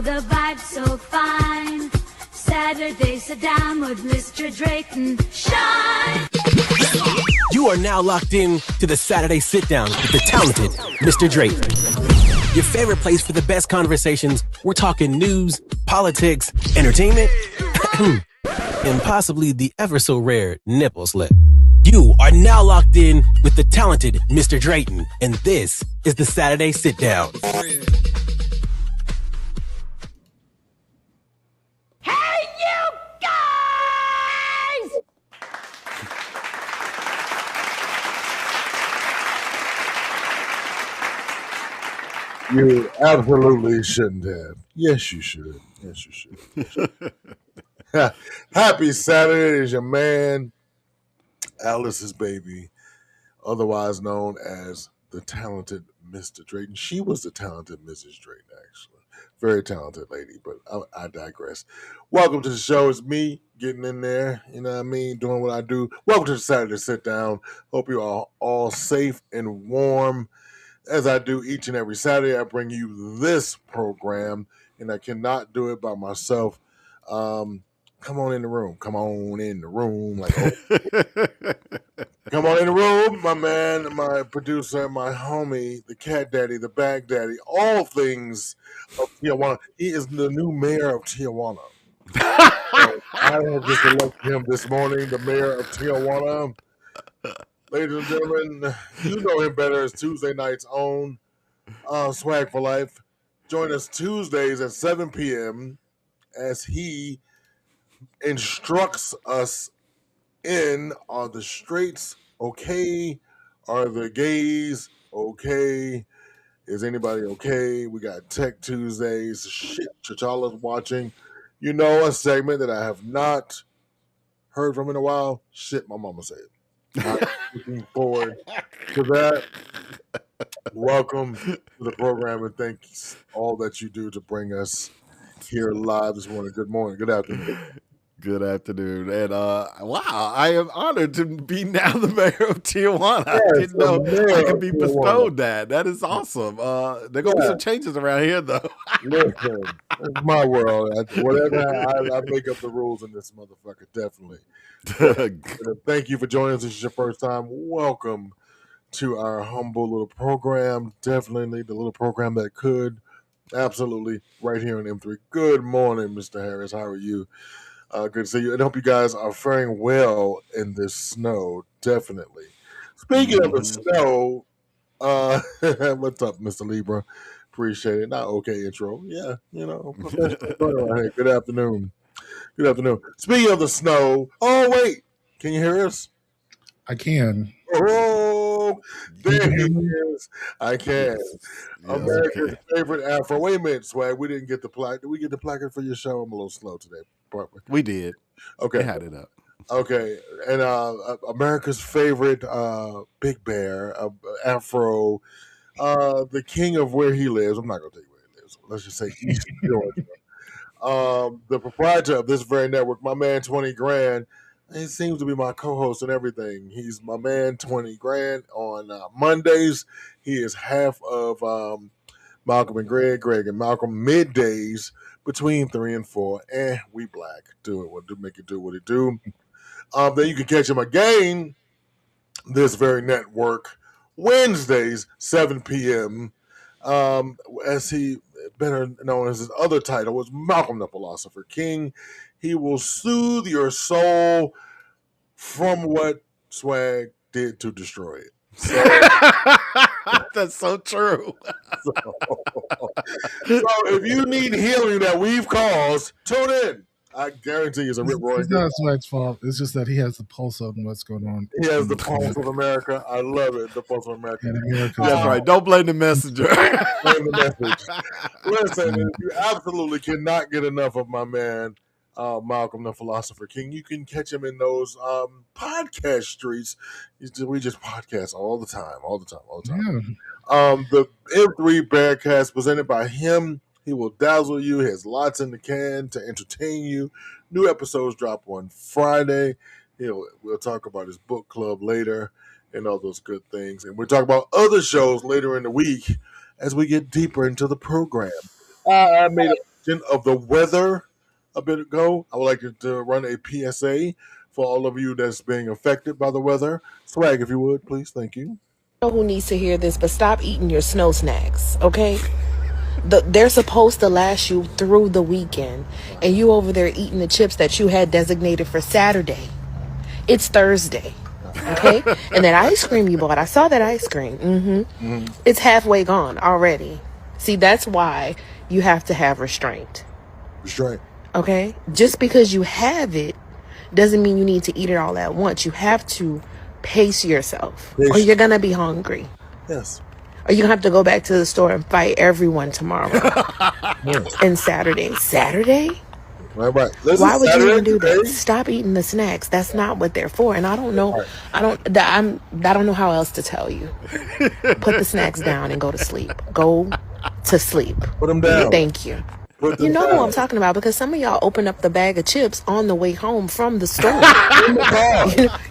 Oh, the vibe's so fine. Saturday, sit down with Mr. Drayton. Shine! You are now locked in to the Saturday Sit Down with the talented Mr. Drayton. Your favorite place for the best conversations. We're talking news, politics, entertainment, and possibly the ever so rare nipple slip. You are now locked in with the talented Mr. Drayton, and this is the Saturday Sit Down. Hey, you guys! You absolutely shouldn't have. Yes, you should. Yes, you should. Happy Saturday is your man, Alice's baby, otherwise known as the talented Mr. Drayton. She was the talented Mrs. Drayton, actually. Very talented lady, but I digress. Welcome to the show. It's me getting in there, you know what I mean, doing what I do. Welcome to the Saturday Sit Down. Hope you are all safe and warm. As I do each and every Saturday, I bring you this program, and I cannot do it by myself. Come on in the room. Come on in the room. Like, come on in the room, my man, my producer, my homie, the cat daddy, the bag daddy, all things of Tijuana. He is the new mayor of Tijuana. So I have just elected him this morning, the mayor of Tijuana. Ladies and gentlemen, you know him better as Tuesday night's own Swag for Life. Join us Tuesdays at 7 p.m. as he instructs us in, are the straights okay? Are the gays okay? Is anybody okay? We got Tech Tuesdays. Shit, T'Challa's watching. You know, a segment that I have not heard from in a while. Shit, my mama said. I'm looking forward to that. Welcome to the program, and thanks all that you do to bring us here live this morning. Good morning. Good afternoon. Good afternoon. And wow, I am honored to be now the mayor of Tijuana. I didn't know I could be bestowed that. That is awesome. There are going to be some changes around here, though. Listen, it's my world. Whatever I make up the rules in this motherfucker, definitely. Thank you for joining us. This is your first time. Welcome to our humble little program. Definitely the little program that could. Absolutely. Right here on M3. Good morning, Mr. Harris. How are you? Good to see you. And I hope you guys are faring well in this snow. Definitely. Speaking of the snow, what's up, Mr. Libra? Appreciate it. Not okay intro. Yeah, you know. Hey, good afternoon. Good afternoon. Speaking of the snow, oh wait, can you hear us? I can. Oh, there he is. I can. Yes, America's favorite Afro. Wait a minute, Swag. We didn't get the plaque. Did we get the placard for your show? I'm a little slow today. We did. Okay. We had it up. Okay. And America's favorite Big Bear, Afro, the king of where he lives. I'm not going to tell you where he lives. Let's just say East Georgia. The proprietor of this very network, my man 20 Grand. He seems to be my co-host and everything. He's my man 20 Grand on Mondays. He is half of Malcolm and Greg and Malcolm middays between 3 and 4. And we black. Do it. We'll make it do what it do. Then you can catch him again this very network Wednesdays 7 p.m. As he better known as his other title was Malcolm the Philosopher King. He will soothe your soul from what Swag did to destroy it. So, that's so true. So if you need healing that we've caused, tune in. I guarantee it's a rip roaring. It's not Swag's fault. It's just that he has the pulse on what's going on. He has the pulse of America. I love it. The pulse of America. That's right. Don't blame the messenger. Blame the message. Listen, you absolutely cannot get enough of my man, Malcolm the Philosopher King. You can catch him in those podcast streets. We just podcast all the time. Yeah. The M3 Bearcast presented by him. He will dazzle you. He has lots in the can to entertain you. New episodes drop on Friday. We'll talk about his book club later and all those good things. And we'll talk about other shows later in the week as we get deeper into the program. I made of the weather a bit ago, I would like to run a PSA for all of you that's being affected by the weather. Swag, if you would, please. Thank you. Who needs to hear this, but stop eating your snow snacks, okay? They're supposed to last you through the weekend, and you over there eating the chips that you had designated for Saturday. It's Thursday, okay? And that ice cream you bought, I saw that ice cream. It's halfway gone already. See, that's why you have to have restraint. Restraint. Okay? Just because you have it doesn't mean you need to eat it all at once. You have to pace yourself, or you're going to be hungry. Yes. Or you're going to have to go back to the store and fight everyone tomorrow. And Saturday. Saturday? Right. Listen, why would Saturday, you even do that? today? Stop eating the snacks. That's not what they're for. And I don't know. I don't know how else to tell you. Put the snacks down and go to sleep. Go to sleep. Put them down. Thank you. You know who I'm talking about, because some of y'all opened up the bag of chips on the way home from the store.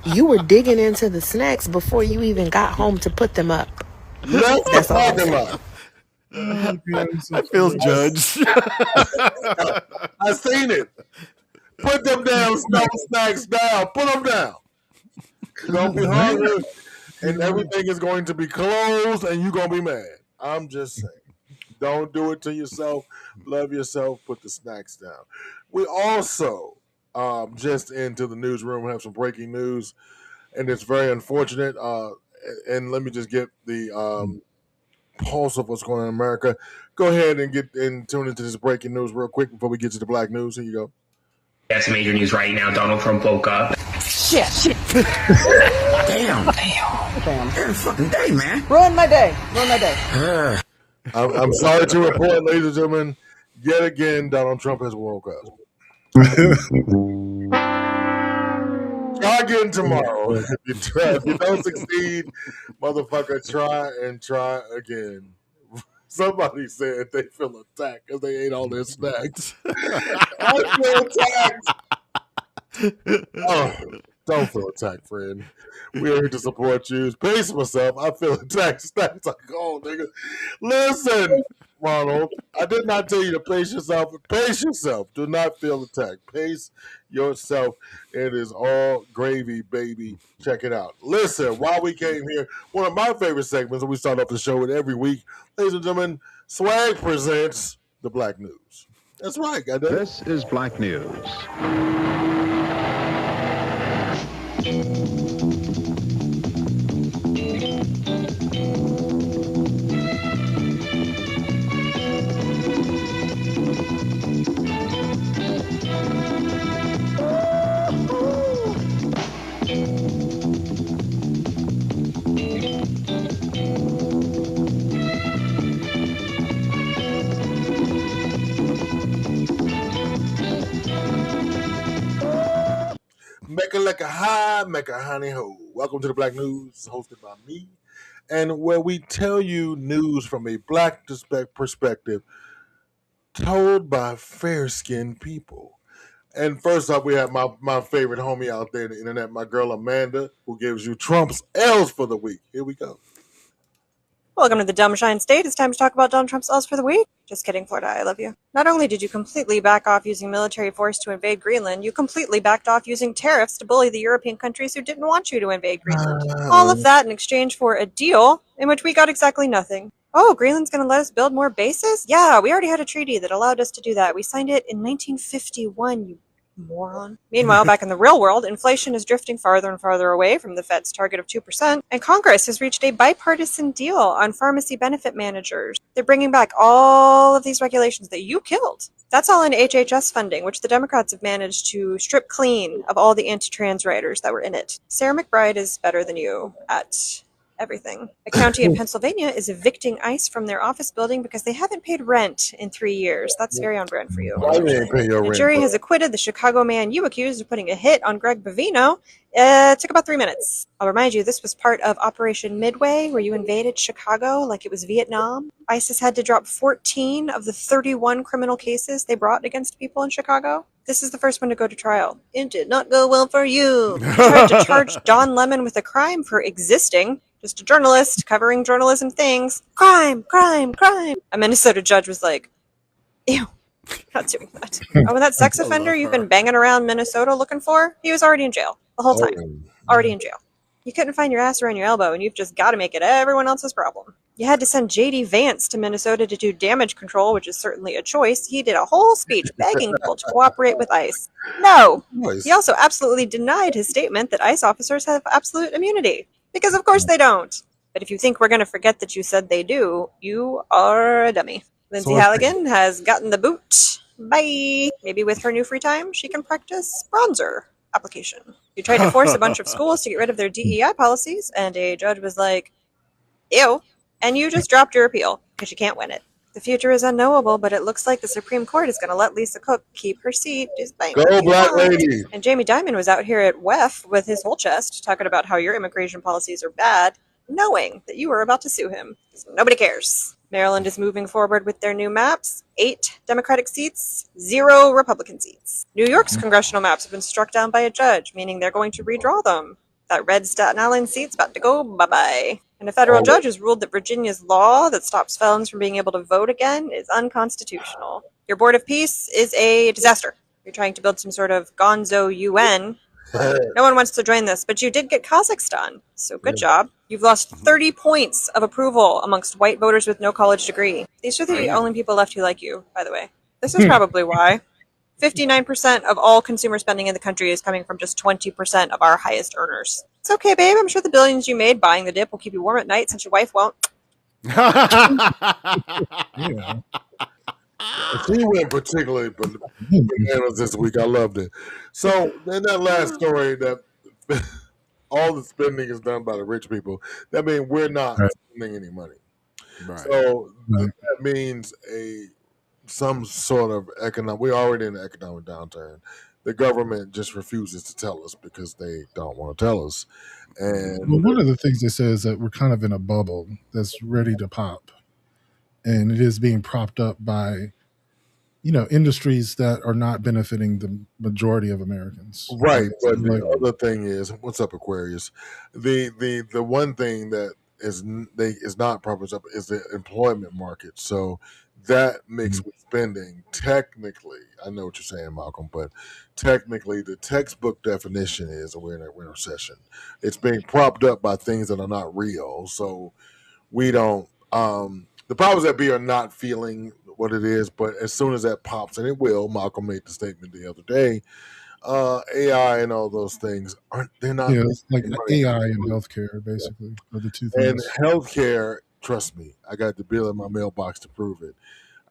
You were digging into the snacks before you even got home to put them up. That's all I'm saying. I feel judged. I seen it. Put them down, snow snacks down. Put them down. You're going to be hungry, and everything is going to be closed, and you're going to be mad. I'm just saying. Don't do it to yourself. Love yourself. Put the snacks down. We also, just into the newsroom, have some breaking news, and it's very unfortunate. And let me just get the pulse of what's going on in America. Go ahead and tune into this breaking news real quick before we get to the black news. Here you go. That's major news right now. Donald Trump woke up. Shit. Damn. Every fucking day, man. Ruin my day. I'm sorry to report, ladies and gentlemen, yet again, Donald Trump has woke up. Try again tomorrow. If you don't succeed, motherfucker, try again. Somebody said they feel attacked because they ate all their snacks. I feel attacked. Oh, don't feel attacked, friend. We're here to support you. Pace myself. I feel attacked. Snacks like, oh, nigga. Listen, Ronald, I did not tell you to pace yourself. Pace yourself. Do not feel attacked. Pace yourself. It is all gravy, baby. Check it out. Listen, while we came here, one of my favorite segments that we start off the show with every week, ladies and gentlemen, Swag presents the Black News. That's right, goddamn. This is Black News. Make a like a high, make a honey ho. Welcome to the Black News, hosted by me, and where we tell you news from a black perspective, told by fair-skinned people. And first up, we have my favorite homie out there on the internet, my girl Amanda, who gives you Trump's L's for the week. Here we go. Welcome to the Dumb Shine State. It's time to talk about Donald Trump's L's for the week. Just kidding, Florida, I love you. Not only did you completely back off using military force to invade Greenland, you completely backed off using tariffs to bully the European countries who didn't want you to invade Greenland. All of that in exchange for a deal in which we got exactly nothing. Oh, Greenland's going to let us build more bases? Yeah, we already had a treaty that allowed us to do that. We signed it in 1951, you moron. Meanwhile, back in the real world, inflation is drifting farther and farther away from the Fed's target of 2%, and Congress has reached a bipartisan deal on pharmacy benefit managers. They're bringing back all of these regulations that you killed. That's all in HHS funding, which the Democrats have managed to strip clean of all the anti-trans writers that were in it. Sarah McBride is better than you at everything. A county in Pennsylvania is evicting ICE from their office building because they haven't paid rent in 3 years. That's very on brand for you. Why they ain't pay your The rent? jury has acquitted the Chicago man you accused of putting a hit on Greg Bavino. It took about 3 minutes. I'll remind you, this was part of Operation Midway, where you invaded Chicago like it was Vietnam. ISIS had to drop 14 of the 31 criminal cases they brought against people in Chicago. This is the first one to go to trial. It did not go well for you. You tried to charge Don Lemon with a crime for existing. Just a journalist covering journalism things. Crime, crime, crime. A Minnesota judge was like, ew, Not doing that. Oh, and that sex offender you've been banging around Minnesota looking for, he was already in jail the whole time. Already in jail. You couldn't find your ass around your elbow, and you've just got to make it everyone else's problem. You had to send J.D. Vance to Minnesota to do damage control, which is certainly a choice. He did a whole speech begging people to cooperate with ICE. No. He also absolutely denied his statement that ICE officers have absolute immunity. Because of course they don't. But if you think we're going to forget that you said they do, you are a dummy. Lindsay Halligan has gotten the boot. Bye. Maybe with her new free time, she can practice bronzer application. You tried to force a bunch of schools to get rid of their DEI policies, and a judge was like, ew. And you just dropped your appeal, because you can't win it. The future is unknowable, but it looks like the Supreme Court is going to let Lisa Cook keep her seat. Go, Black lady. And Jamie Dimon was out here at WEF with his whole chest, talking about how your immigration policies are bad, knowing that you were about to sue him. So nobody cares. Maryland is moving forward with their new maps. 8 Democratic seats, 0 Republican seats. New York's congressional maps have been struck down by a judge, meaning they're going to redraw them. That red Staten Island seat's about to go bye-bye. And a federal judge has ruled that Virginia's law that stops felons from being able to vote again is unconstitutional. Your Board of Peace is a disaster. You're trying to build some sort of gonzo UN. No one wants to join this, but you did get Kazakhstan, so good job. You've lost 30 points of approval amongst white voters with no college degree. These are the only people left who like you, by the way. This is probably why. 59% of all consumer spending in the country is coming from just 20% of our highest earners. It's okay, babe. I'm sure the billions you made buying the dip will keep you warm at night since your wife won't. Yeah. She went particularly bananas this week. I loved it. So in that last story, that all the spending is done by the rich people. That means we're not spending any money. Right. So that means some sort of economic. We're already in an economic downturn. The government just refuses to tell us because they don't want to tell us. And well, one of the things they say is that we're kind of in a bubble that's ready to pop, and it is being propped up by, industries that are not benefiting the majority of Americans. Right, but the other thing is, what's up, Aquarius? The one thing that is not propped up is the employment market. So that mixed with spending, technically, I know what you're saying, Malcolm, but technically the textbook definition is we're in a recession. It's being propped up by things that are not real. So we don't, the powers that be are not feeling what it is, but as soon as that pops, and it will, Malcolm made the statement the other day, AI and all those things they're not. Yeah, it's like AI and healthcare, basically, are the two things. And healthcare, trust me, I got the bill in my mailbox to prove it.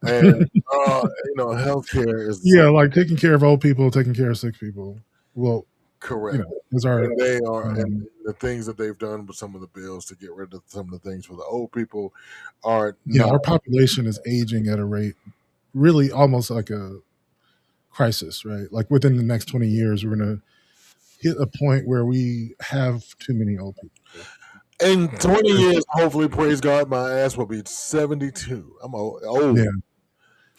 And healthcare is like taking care of old people, taking care of sick people. Well, correct. And they are, and the things that they've done with some of the bills to get rid of some of the things for the old people are. Our population is aging at a rate, really almost like a crisis, right? Like within the next 20 years, we're going to hit a point where we have too many old people. In 20 years, hopefully, praise God, my ass will be 72. I'm old. Yeah.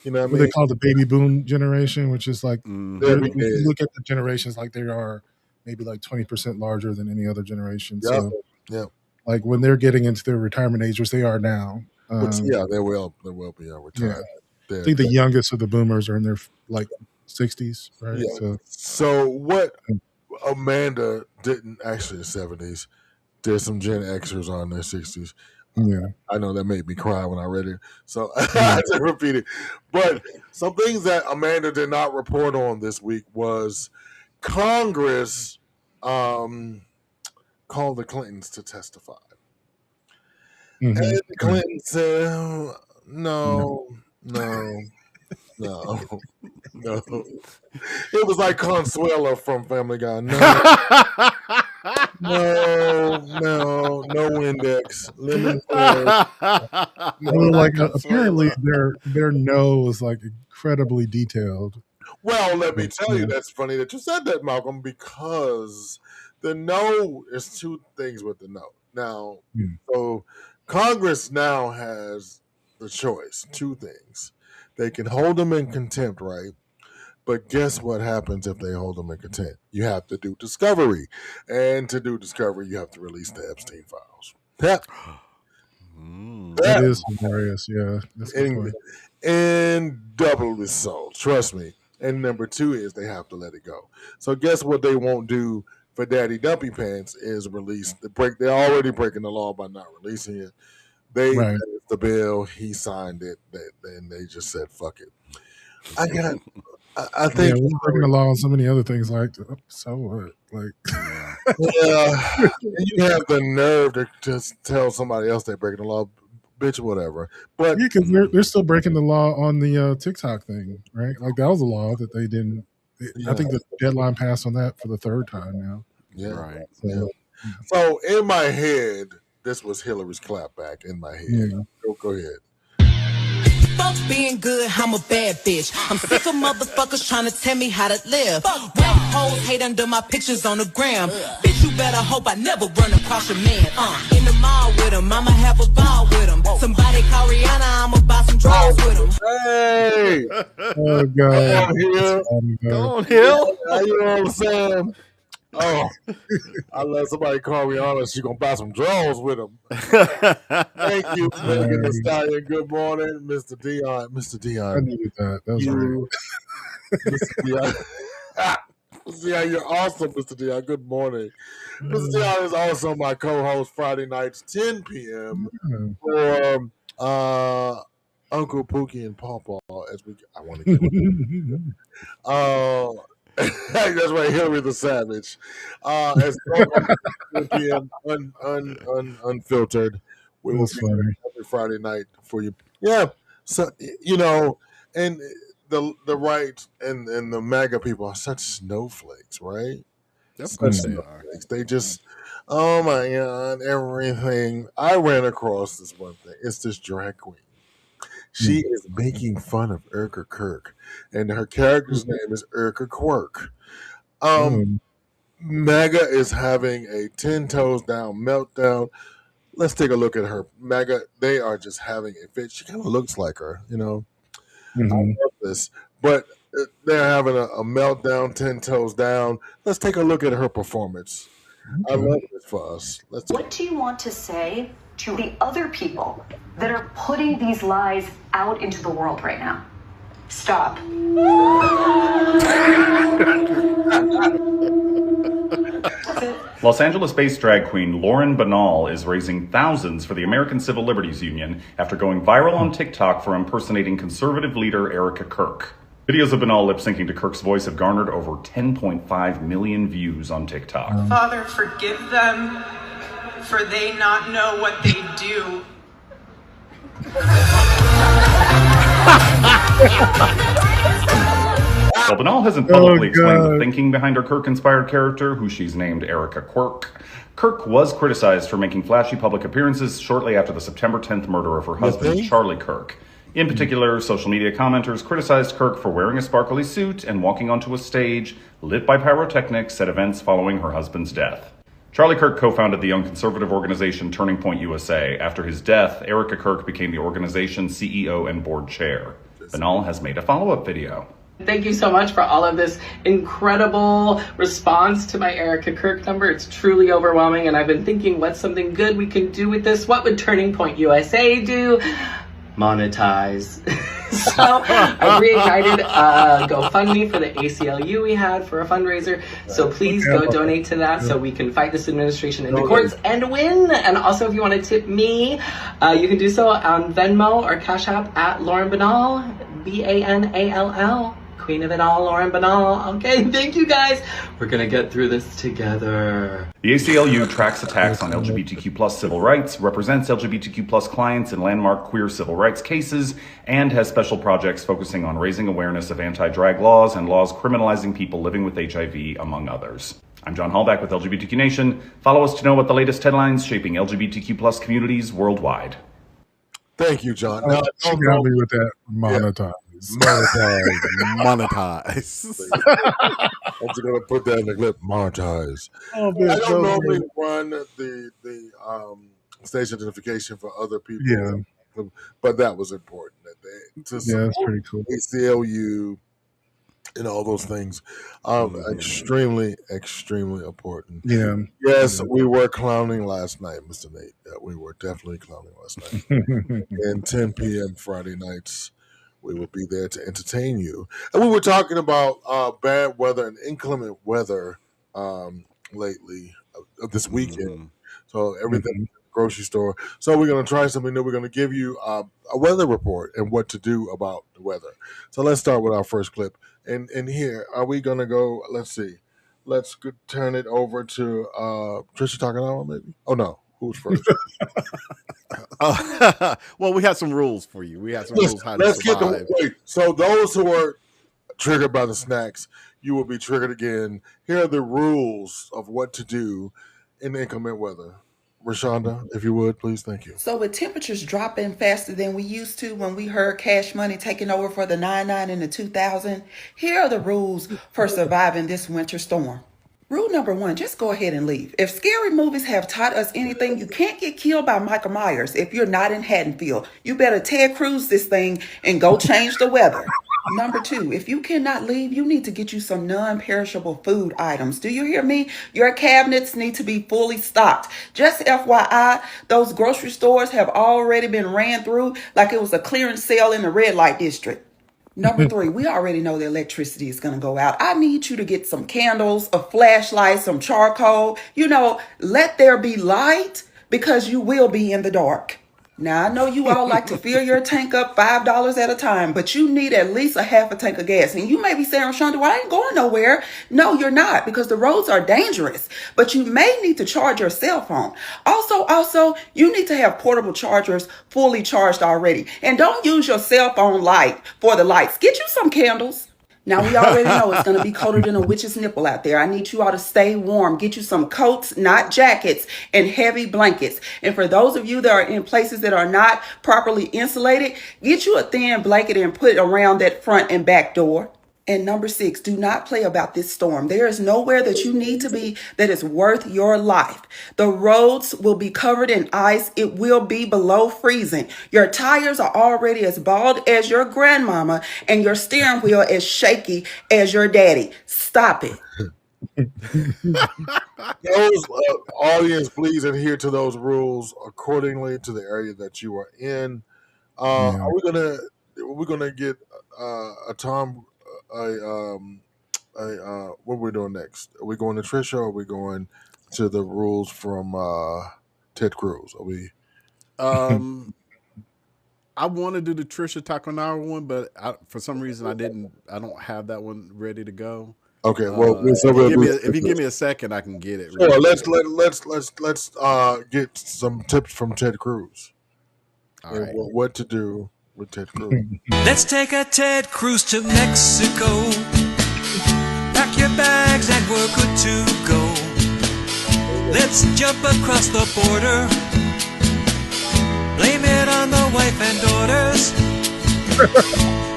You know what I mean? They call the baby boom generation, which is like, you look at the generations like they are maybe like 20% larger than any other generation. Yep. So, Yep. like when they're getting into their retirement age, which they are now. They will be retired. Yeah. I think the youngest of the boomers are in their like 60s, right? Yeah. So what Amanda didn't actually the 70s. There's some Gen Xers on their 60s. Yeah, I know that made me cry when I read it, so I had to repeat it. But some things that Amanda did not report on this week was Congress called the Clintons to testify, and the Clintons said, "No." It was like Consuelo from Family Guy. No Windex. Lemon Well, like apparently their no was like incredibly detailed. Well, let me tell you, that's funny that you said that, Malcolm, because the no is two things with the no. Now, so Congress now has the choice, two things. They can hold them in contempt, right? But guess what happens if they hold them in contempt? You have to do discovery. And to do discovery, you have to release the Epstein files. That is hilarious, yeah. That's and doubly so. Trust me. And number 2 is they have to let it go. So guess what they won't do for Daddy Dumpy Pants is release the break. They're already breaking the law by not releasing it. They Right. the bill. He signed it. Then they just said, "Fuck it." I think we're breaking the law on so many other things. Like, so what? Like, yeah, you have the nerve to just tell somebody else they're breaking the law, bitch, whatever. But yeah, because they're still breaking the law on the TikTok thing, right? Like that was a law that they didn't. I think the deadline passed on that for the 3rd time now. Yeah, Right. So in my head, this was Hillary's clapback in my head. Yeah. Go ahead. Fuck being good, I'm a bad bitch. I'm sick of motherfuckers trying to tell me how to live. Whack hoes hate under my pictures on the gram. Bitch, you better hope I never run across your man. In the mall with him, I'ma have a ball with him. Somebody call Rihanna, I'ma buy some drawers with him. Hey! Oh, God. Go on, Hill. You know what I'm saying? Oh, I let somebody call me on, she gonna buy some drawers with them. Thank you, Megan Thee Stallion. Good morning, Mr. Dion. Mr. Dion, I needed that. That was Mr. Dion. Dion, you're awesome, Mr. Dion. Good morning. Mr. Dion is also my co-host Friday nights, 10 p.m. for Uncle Pookie and Pawpaw. I want to get that's right, Hillary the Savage. As unfiltered. We will be here every Friday night for you. Yeah. So and the right and the MAGA people are such snowflakes, right? Of course they are. They just, oh my God, everything. I ran across this one thing. It's this drag queen. She is making fun of Erica Kirk, and her character's name is Erica Quirk. MAGA is having a 10 toes down meltdown. Let's take a look at her. MAGA, they are just having a fit. She kind of looks like her, I love this. But they're having a meltdown, 10 toes down. Let's take a look at her performance. I love this for us. What do you want to say to the other people that are putting these lies out into the world right now? Stop. Los Angeles-based drag queen Lauren Bernal is raising thousands for the American Civil Liberties Union after going viral on TikTok for impersonating conservative leader Erica Kirk. Videos of Bernal lip-syncing to Kirk's voice have garnered over 10.5 million views on TikTok. Father, forgive them, for they not know what they do. While Bernal hasn't publicly explained the thinking behind her Kirk-inspired character, who she's named Erica Quirk, Kirk was criticized for making flashy public appearances shortly after the September 10th murder of her husband, Charlie Kirk. In particular, social media commenters criticized Kirk for wearing a sparkly suit and walking onto a stage lit by pyrotechnics at events following her husband's death. Charlie Kirk co-founded the young conservative organization Turning Point USA. After his death, Erica Kirk became the organization's CEO and board chair. Bernal has made a follow-up video. Thank you so much for all of this incredible response to my Erica Kirk number. It's truly overwhelming, and I've been thinking, what's something good we can do with this? What would Turning Point USA do? Monetize. So I reignited a GoFundMe for the ACLU we had for a fundraiser. So please go donate to that so we can fight this administration in the courts and win. And also, if you want to tip me, you can do so on Venmo or Cash App at Lauren Bernal, Banall. Queen of it all, Lauren Bernal. Okay, thank you guys. We're gonna get through this together. The ACLU tracks attacks on LGBTQ+ civil rights, represents LGBTQ+ clients in landmark queer civil rights cases, and has special projects focusing on raising awareness of anti-drag laws and laws criminalizing people living with HIV, among others. I'm John Hallback with LGBTQ Nation. Follow us to know about the latest headlines shaping LGBTQ+ communities worldwide. Thank you, John. Now, she got me with that monetize. Monetize. I'm just gonna put that in the clip. Monetize. Oh, I don't normally run the station identification for other people, but that was important. That they to that's pretty cool. ACLU and all those things, extremely important. Yeah. Yes, we were clowning last night, Mr. Nate. We were definitely clowning last night. And 10 p.m. Friday nights. We will be there to entertain you. And we were talking about bad weather and inclement weather lately this weekend. So everything grocery store. So we're going to try something new. We're going to give you a weather report and what to do about the weather. So let's start with our first clip. And here, are we going to go? Let's see. Let's turn it over to Trisha Takanawa, maybe. Oh no, who's first? Well, we have some rules for you. We have some rules how to survive. Wait. So those who are triggered by the snacks, you will be triggered again. Here are the rules of what to do in inclement weather. Rashonda, if you would, please. Thank you. So with temperatures dropping faster than we used to when we heard Cash Money taking over for the 99 and the 2000, here are the rules for surviving this winter storm. Rule number 1, just go ahead and leave. If scary movies have taught us anything, you can't get killed by Michael Myers if you're not in Haddonfield. You better Ted Cruz this thing and go change the weather. Number 2, if you cannot leave, you need to get you some non-perishable food items. Do you hear me? Your cabinets need to be fully stocked. Just FYI, those grocery stores have already been ran through like it was a clearance sale in the red light district. Number 3, we already know the electricity is going to go out. I need you to get some candles, a flashlight, some charcoal. Let there be light because you will be in the dark. Now, I know you all like to fill your tank up $5 at a time, but you need at least a half a tank of gas. And you may be saying, Rashonda, well, I ain't going nowhere. No, you're not, because the roads are dangerous. But you may need to charge your cell phone. Also, you need to have portable chargers fully charged already. And don't use your cell phone light for the lights. Get you some candles. Now, we already know it's going to be colder than a witch's nipple out there. I need you all to stay warm. Get you some coats, not jackets, and heavy blankets. And for those of you that are in places that are not properly insulated, get you a thin blanket and put it around that front and back door. And number 6, do not play about this storm. There is nowhere that you need to be that is worth your life. The roads will be covered in ice. It will be below freezing. Your tires are already as bald as your grandmama and your steering wheel as shaky as your daddy. Stop it. Those audience, please adhere to those rules accordingly to the area that you are in. Are we gonna get a Tom? What we're doing next? Are we going to Trisha or are we going to the rules from Ted Cruz? Are we? I want to do the Trisha Takanawa one, but for some reason I don't have that one ready to go. Okay, well, if you give me a second, I can get it. Sure, let's get some tips from Ted Cruz. All right. What to do with Ted Cruz? Let's take a Ted Cruz to Mexico. Pack your bags and we're good to go. Let's jump across the border. Blame it on the wife and daughters.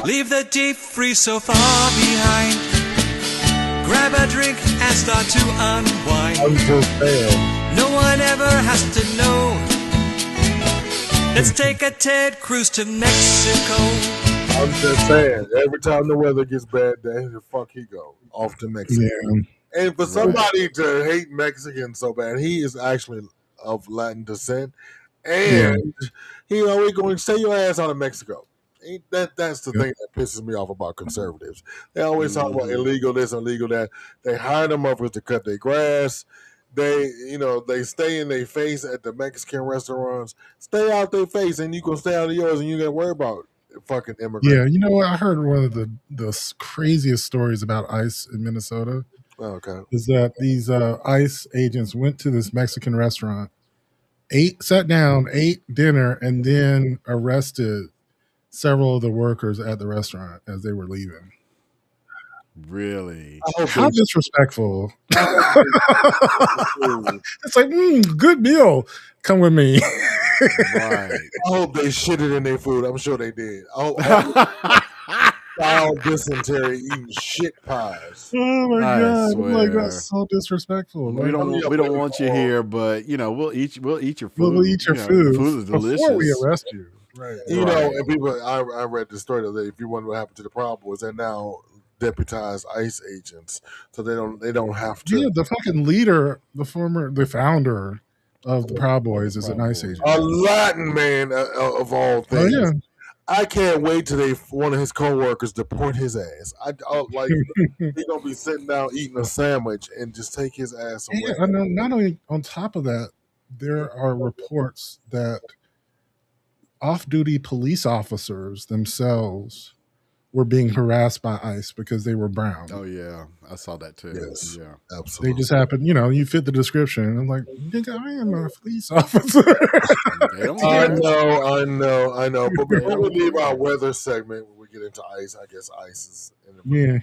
Leave the deep freeze so far behind. Grab a drink and start to unwind. No one ever has to know. Let's take a Ted Cruz to Mexico. I'm just saying, every time the weather gets bad, the fuck he go off to Mexico. Yeah. And for somebody to hate Mexicans so bad, he is actually of Latin descent, and we're going to stay your ass out of Mexico. That's the thing that pisses me off about conservatives. They always talk about illegal this, illegal that. They hire them up to cut their grass. They stay in their face at the Mexican restaurants. Stay out their face, and you can stay out of yours, and you got to worry about fucking immigrants. Yeah, you know what? I heard one of the craziest stories about ICE in Minnesota. Okay, is that these ICE agents went to this Mexican restaurant, sat down, ate dinner, and then arrested several of the workers at the restaurant as they were leaving. Really? How disrespectful. It's like, good meal. Come with me. Right. I hope they shitted in their food. I'm sure they did. Foul dysentery eating shit pies. Oh my God. I'm like, that's so disrespectful. We don't want you here, but we'll eat your food. We'll eat your food. Food is delicious. Before we arrest you. Right. And people, I read the story that if you wonder what happened to the Proud Boys, they're now deputized ICE agents, so they don't have to. Yeah, the fucking leader, the founder of the Proud Boys is an ICE agent. A Latin man of all things. Oh, yeah. I can't wait till one of his coworkers deport his ass. I like he gonna be sitting down eating a sandwich and just take his ass away. Yeah, I know. Not only on top of that, there are reports that off-duty police officers themselves were being harassed by ICE because they were brown. Oh yeah, I saw that too. Yes, yeah, absolutely. They just happened, you fit the description. I'm like, nigga, I am a police officer. I know. But before we leave our weather segment, when we get into ICE, I guess ICE is in the Yeah.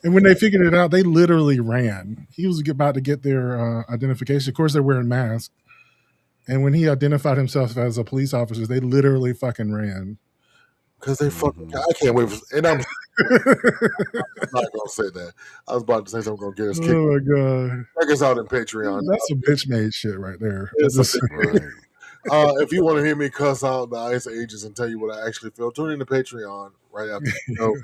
And when they figured it out, they literally ran. He was about to get their identification. Of course, they're wearing masks. And when he identified himself as a police officer, they literally fucking ran. Because they fucking, I can't wait and I'm not gonna say that. I was about to say something gonna get us kicked. Oh my god! Check us out in Patreon. That's some bitch made shit right there. If you want to hear me cuss out the ICE agents and tell you what I actually feel, tune in to Patreon right after the show.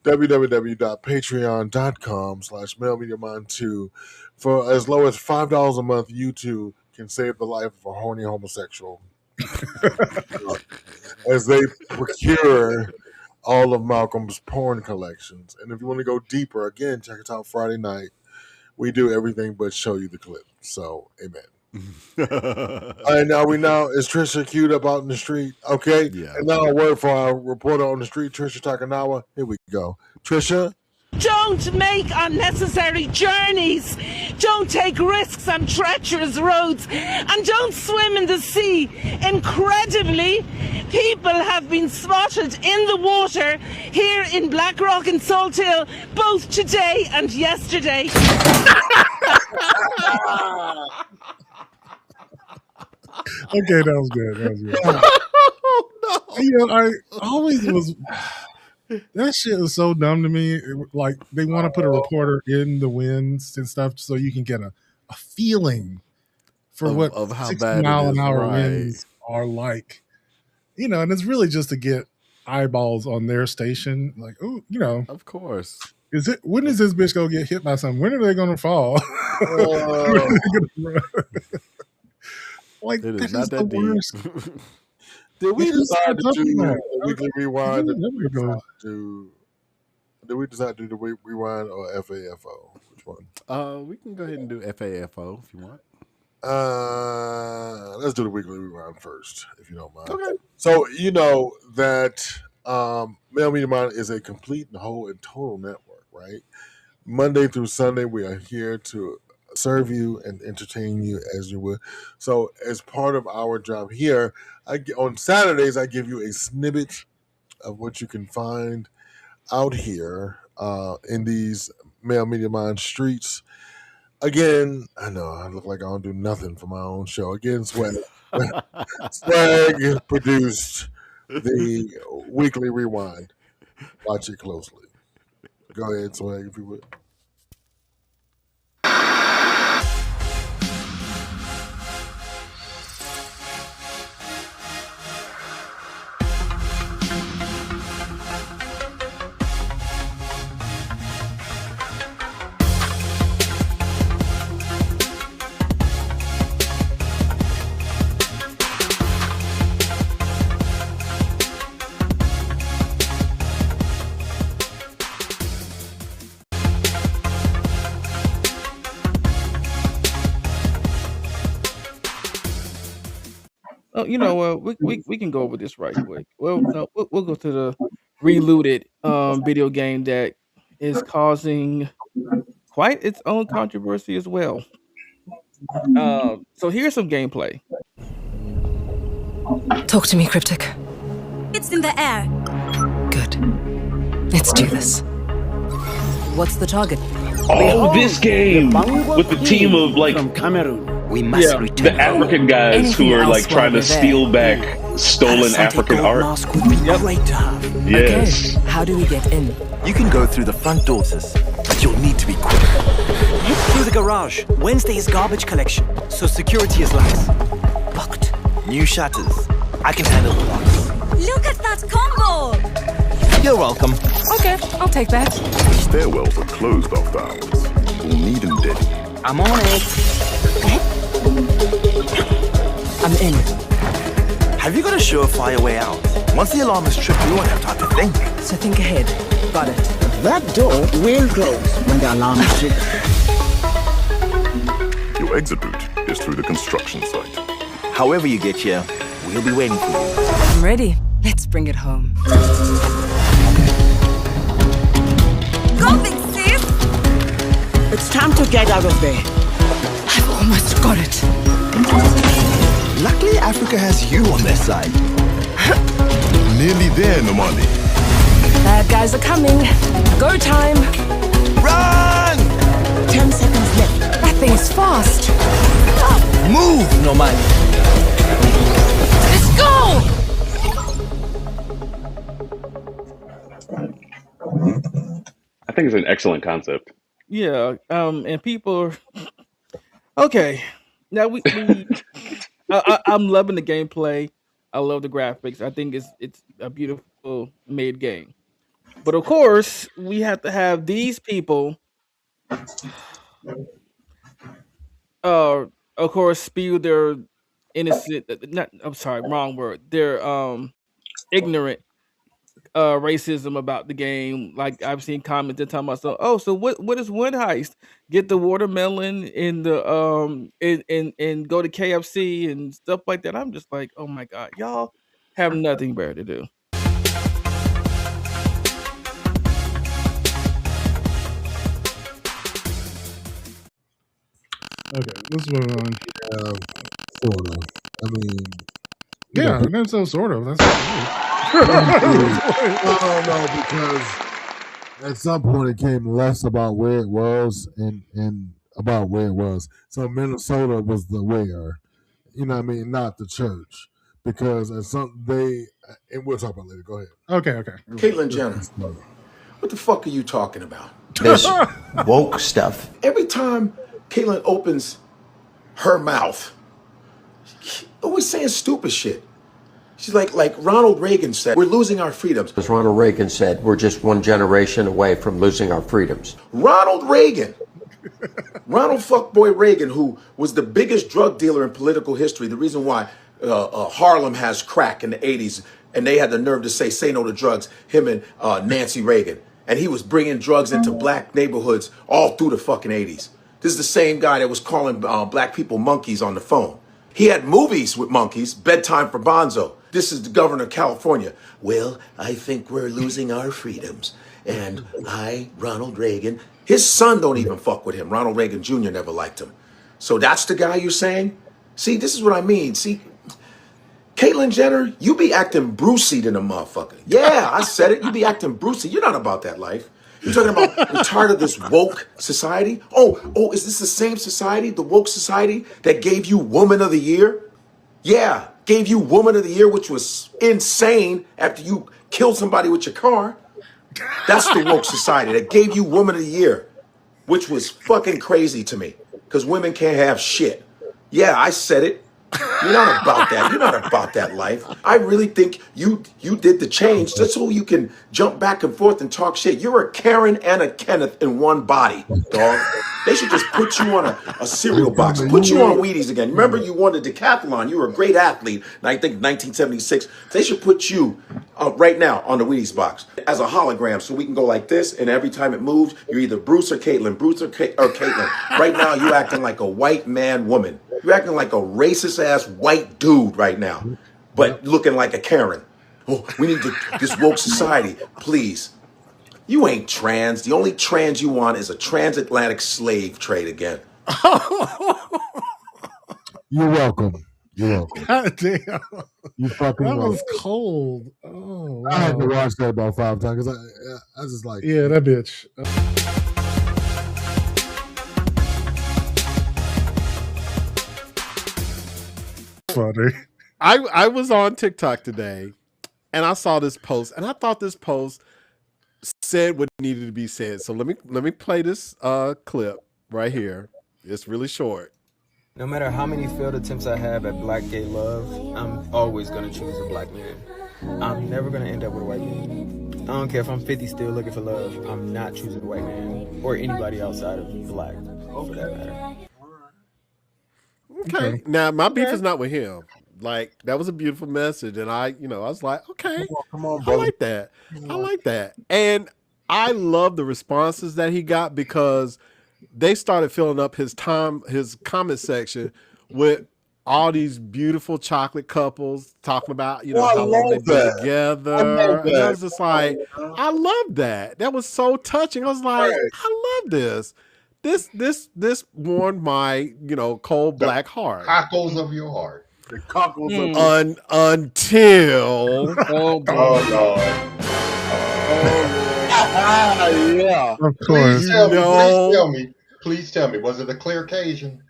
www.patreon.com/MaleMediaMind2. For as low as $5 a month, you too can save the life of a horny homosexual. As they procure all of Malcolm's porn collections. And if you want to go deeper, again, check us out Friday night. We do everything but show you the clip. So, amen. All right, now is Trisha queued up out in the street? Okay. Yeah. And now a word for our reporter on the street, Trisha Takanawa. Here we go. Trisha? Don't make unnecessary journeys. Don't take risks on treacherous roads. And don't swim in the sea. Incredibly, people have been spotted in the water here in Blackrock and Salt Hill both today and yesterday. Okay, that was good. I always was. That shit is so dumb to me. Like they want to put a reporter in the winds and stuff so you can get a feeling for what of how 60 bad mile it is, an hour right. winds are like. And it's really just to get eyeballs on their station. Like, oh, of course. When is this bitch gonna get hit by something? When are they gonna fall? Like, It is that not that deep. worst. Did we decide to do that? the weekly rewind? Did we decide to do the rewind or FAFO? Which one? We can go ahead and do FAFO if you want. Let's do the weekly rewind first, if you don't mind. Okay. So you know that Male Media Mind is a complete and whole and total network, right? Monday through Sunday, we are here to serve you and entertain you as you would. So as part of our job here, on Saturdays, I give you a snippet of what you can find out here in these Male Media Mind streets. Again, I know I look like I don't do nothing for my own show. Again, Swag produced the weekly rewind. Watch it closely. Go ahead, Swag, if you would. Oh, we can go over this right quick. Well, no, we'll go to the Relooted video game that is causing quite its own controversy as well. So here's some gameplay. Talk to me, Cryptic. It's in the air. Good. Let's do this. What's the target? Oh, this game with the team of from Cameroon. We must return. The African guys who are like trying to steal back stolen African art. Mask would be great to have. Yes. Okay. How do we get in? You can go through the front doors, but you'll need to be quick. Through the garage. Wednesday is garbage collection, so security is lax. Locked. New shutters. I can handle the locks. Look at that combo! You're welcome. Okay, I'll take that. Stairwells are closed after hours. We'll need them dead. I'm on it. I'm in. Have you got a surefire way out? Once the alarm is tripped, we won't have time to think. So think ahead. Got it. That door will close when the alarm is triggered. Your exit route is through the construction site. However you get here, we'll be waiting for you. I'm ready. Let's bring it home. Go, big sis! It's time to get out of there. I've almost got it. Luckily, Africa has you on their side. Nearly there, Nomani. Bad guys are coming. Go time. Run! 10 seconds left. That thing is fast. Move, Nomani. Let's go! I think it's an excellent concept. Yeah, and people are okay. Now I'm loving the gameplay. I love the graphics. I think it's a beautiful made game. But of course, we have to have these people of course spew their innocent wrong word. Their ignorant racism about the game. Like I've seen comments that talking about so what is Wood Heist? Get the watermelon in the and go to KFC and stuff like that. I'm just like, oh my god, y'all have nothing better to do. Okay, let's move on. Sort of. I mean, Yeah, that's so sort of. That's no, because at some point it came less about where it was and about where it was. So Minnesota was the where, you know what I mean, not the church. Because at some and we'll talk about it later. Go ahead. Okay. Caitlyn Jenner, what the fuck are you talking about? This woke stuff. Every time Caitlyn opens her mouth, always saying stupid shit. She's like Ronald Reagan said, we're losing our freedoms. As Ronald Reagan said, we're just one generation away from losing our freedoms. Ronald Reagan. Ronald fuckboy Reagan, who was the biggest drug dealer in political history. The reason why Harlem has crack in the 80s, and they had the nerve to say no to drugs, him and Nancy Reagan. And he was bringing drugs into black neighborhoods all through the fucking 80s. This is the same guy that was calling black people monkeys on the phone. He had movies with monkeys, Bedtime for Bonzo. This is the governor of California. Well, I think we're losing our freedoms. And Ronald Reagan, his son don't even fuck with him. Ronald Reagan Jr. never liked him. So that's the guy you're saying? See, this is what I mean. See, Caitlyn Jenner, you be acting Brucey than a motherfucker. Yeah, I said it. You be acting Brucey. You're not about that life. You're talking about we're tired of this woke society. Oh, is this the same society, the woke society that gave you Woman of the Year? Yeah, gave you Woman of the Year, which was insane after you killed somebody with your car. That's the woke society that gave you Woman of the Year, which was fucking crazy to me because women can't have shit. Yeah, I said it. You're not about that. You're not about that life. I really think you did the change just so you can jump back and forth and talk shit. You're a Karen and a Kenneth in one body, dog. They should just put you on a cereal box. Put you on Wheaties again. Remember you won the decathlon. You were a great athlete. And I think 1976. They should put you right now on the Wheaties box as a hologram so we can go like this. And every time it moves, you're either Bruce or Caitlyn. Bruce or Caitlyn. Right now, you're acting like a white man woman. You're acting like a racist-ass white dude right now, but looking like a Karen. Oh, we need this woke society, please. You ain't trans. The only trans you want is a transatlantic slave trade again. You're welcome. You're welcome. God damn. You fucking That welcome. was cold. Oh, I had to wow. watch that about 5 times because I just like. Yeah, that bitch. Funny. I was on TikTok today and I saw this post and I thought this post said what needed to be said. So let me play this clip right here. It's really short. No matter how many failed attempts I have at black gay love, I'm always gonna choose a black man. I'm never gonna end up with a white man. I don't care if I'm 50 still looking for love. I'm not choosing a white man or anybody outside of black for that matter. Okay. Now my beef is not with him. Like that was a beautiful message, and I was like, okay, come on, I brother. like that. I like that, and I love the responses that he got because they started filling up his comment section with all these beautiful chocolate couples talking about how long they've been together, and I was just like, I love that. That was so touching. I was like, I love this. This warmed my cold black heart. Cockles of your heart. The cockles of until oh Lord. Yeah. Of course. Please tell me, was it a clear occasion?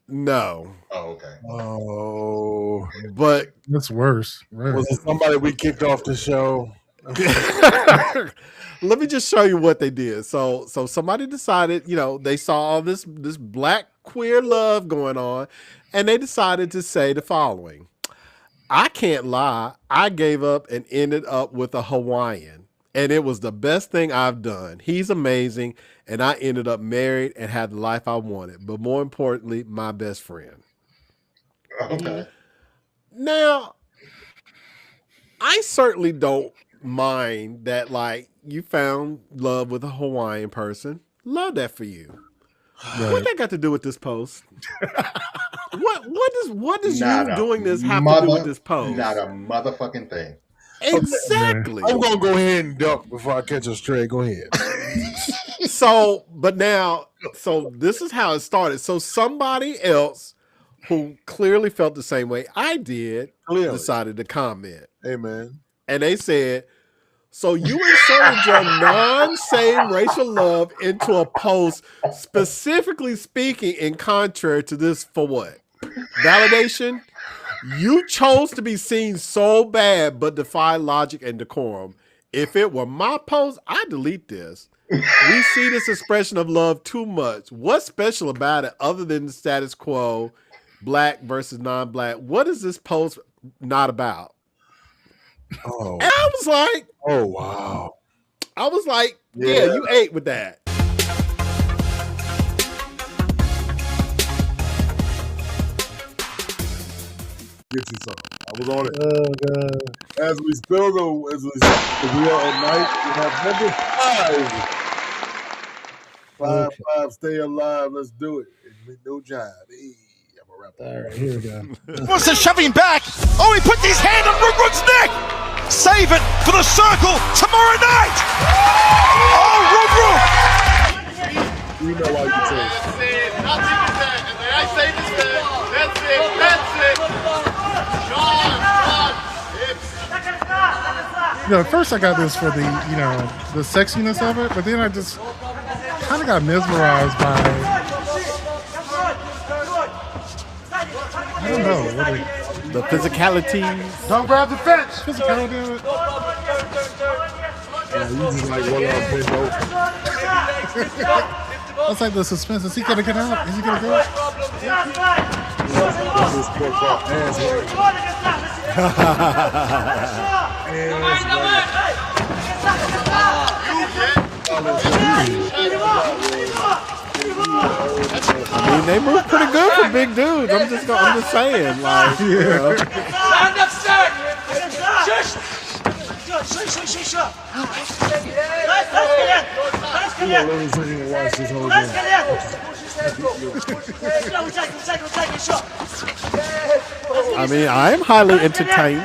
No. Oh, okay. Oh, but that's worse. Right. Was it somebody we kicked off the show? Let me just show you what they did. So somebody decided, they saw all this black queer love going on, and they decided to say the following: I can't lie, I gave up and ended up with a Hawaiian, and it was the best thing I've done. He's amazing, and I ended up married and had the life I wanted, but more importantly, my best friend. Okay. Now, I certainly don't mind that, like, you found love with a Hawaiian person. Love that for you. Right. What that got to do with this post? what does you doing this have to do with this post? Not a motherfucking thing. Exactly. I'm gonna go ahead and duck before I catch a stray. Go ahead. So this is how it started. So somebody else who clearly felt the same way I did decided to comment. Amen. And they said, so you inserted your non-same racial love into a post specifically speaking in contrary to this for what? Validation? You chose to be seen so bad but defy logic and decorum. If it were my post, I'd delete this. We see this expression of love too much. What's special about it other than the status quo, black versus non-black? What is this post not about? Oh. And I was like, oh, wow. I was like, yeah, you ate with that. Get you some. I was on it. Oh, God. As we are at night, we have number 5. 5, stay alive. Let's do it. No jive. Hey, I'm a rapper. All right, here we go. Wants to shove him back. Oh, he put his hand on Rookwood's neck. Save it for the circle tomorrow night. Oh, Rookwood. We know why you say it. That's it. Not even that. And when I say this, that's it. That's it. Sean, At first I got this for the the sexiness of it, but then I just kind of got mesmerized by, I don't know, the physicality. Don't grab the fence. Physicality of it. Yeah, you just like one arm bent over. That's like the suspense. Is he gonna get out? Is he gonna go? I mean, they move pretty good for big dudes. I'm just saying, like, Stand up, stand. Shush. I mean, I am highly entertained.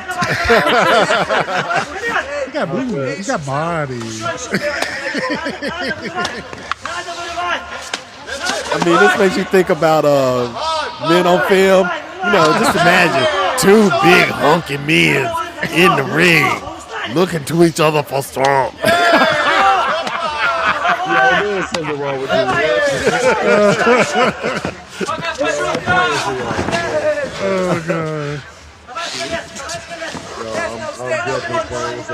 You got booty. You got body. I mean, this makes you think about men on film. Just imagine 2 big hunky men in the ring looking to each other for strong. There's something wrong with you. Oh, God. I'm definitely playing with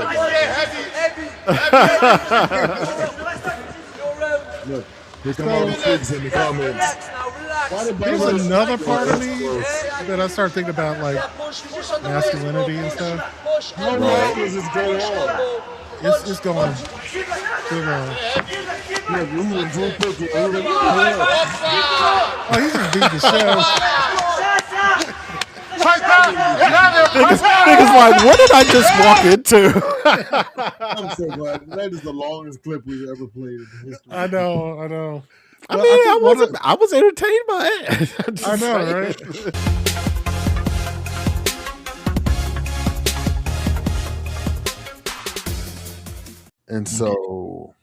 Look, here come all the freaks in the comments. There's another part of me that I start thinking about, like masculinity and stuff. How long does this go on? It's going too long. Oh, he's just beating the shell. Niggas like, what did I just walk into? I'm so glad. That is the longest clip we've ever played in history. I know. I mean, I was entertained by it. I know, right? And so,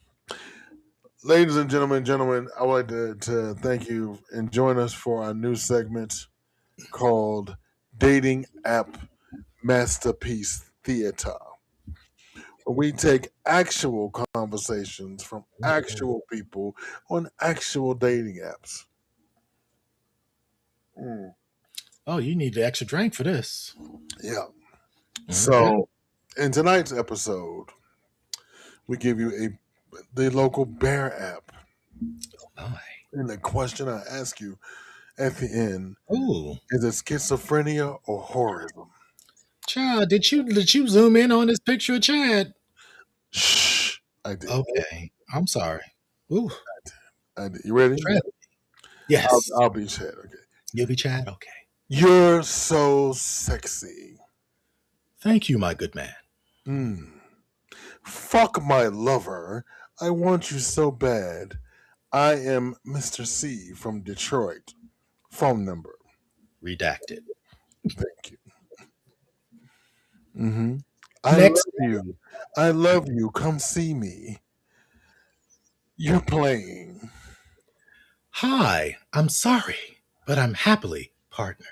ladies and gentlemen, I would like to thank you and join us for our new segment called Dating App Masterpiece Theater. We take actual conversations from actual people on actual dating apps. Oh, you need the extra drink for this. Yeah. So, in tonight's episode, we give you the local bear app. And the question I ask you at the end is it schizophrenia or horrorism? Chad, did you zoom in on this picture of Chad? Shh, I did. Okay, I'm sorry. Ooh, I did. You ready? Yes. I'll be Chad. Okay. You'll be Chad. Okay. You're so sexy. Thank you, my good man. Fuck my lover. I want you so bad. I am Mr. C from Detroit. Phone number. Redacted. Thank you. I love you. Come see me. You're playing. Hi, I'm sorry, but I'm happily partnered.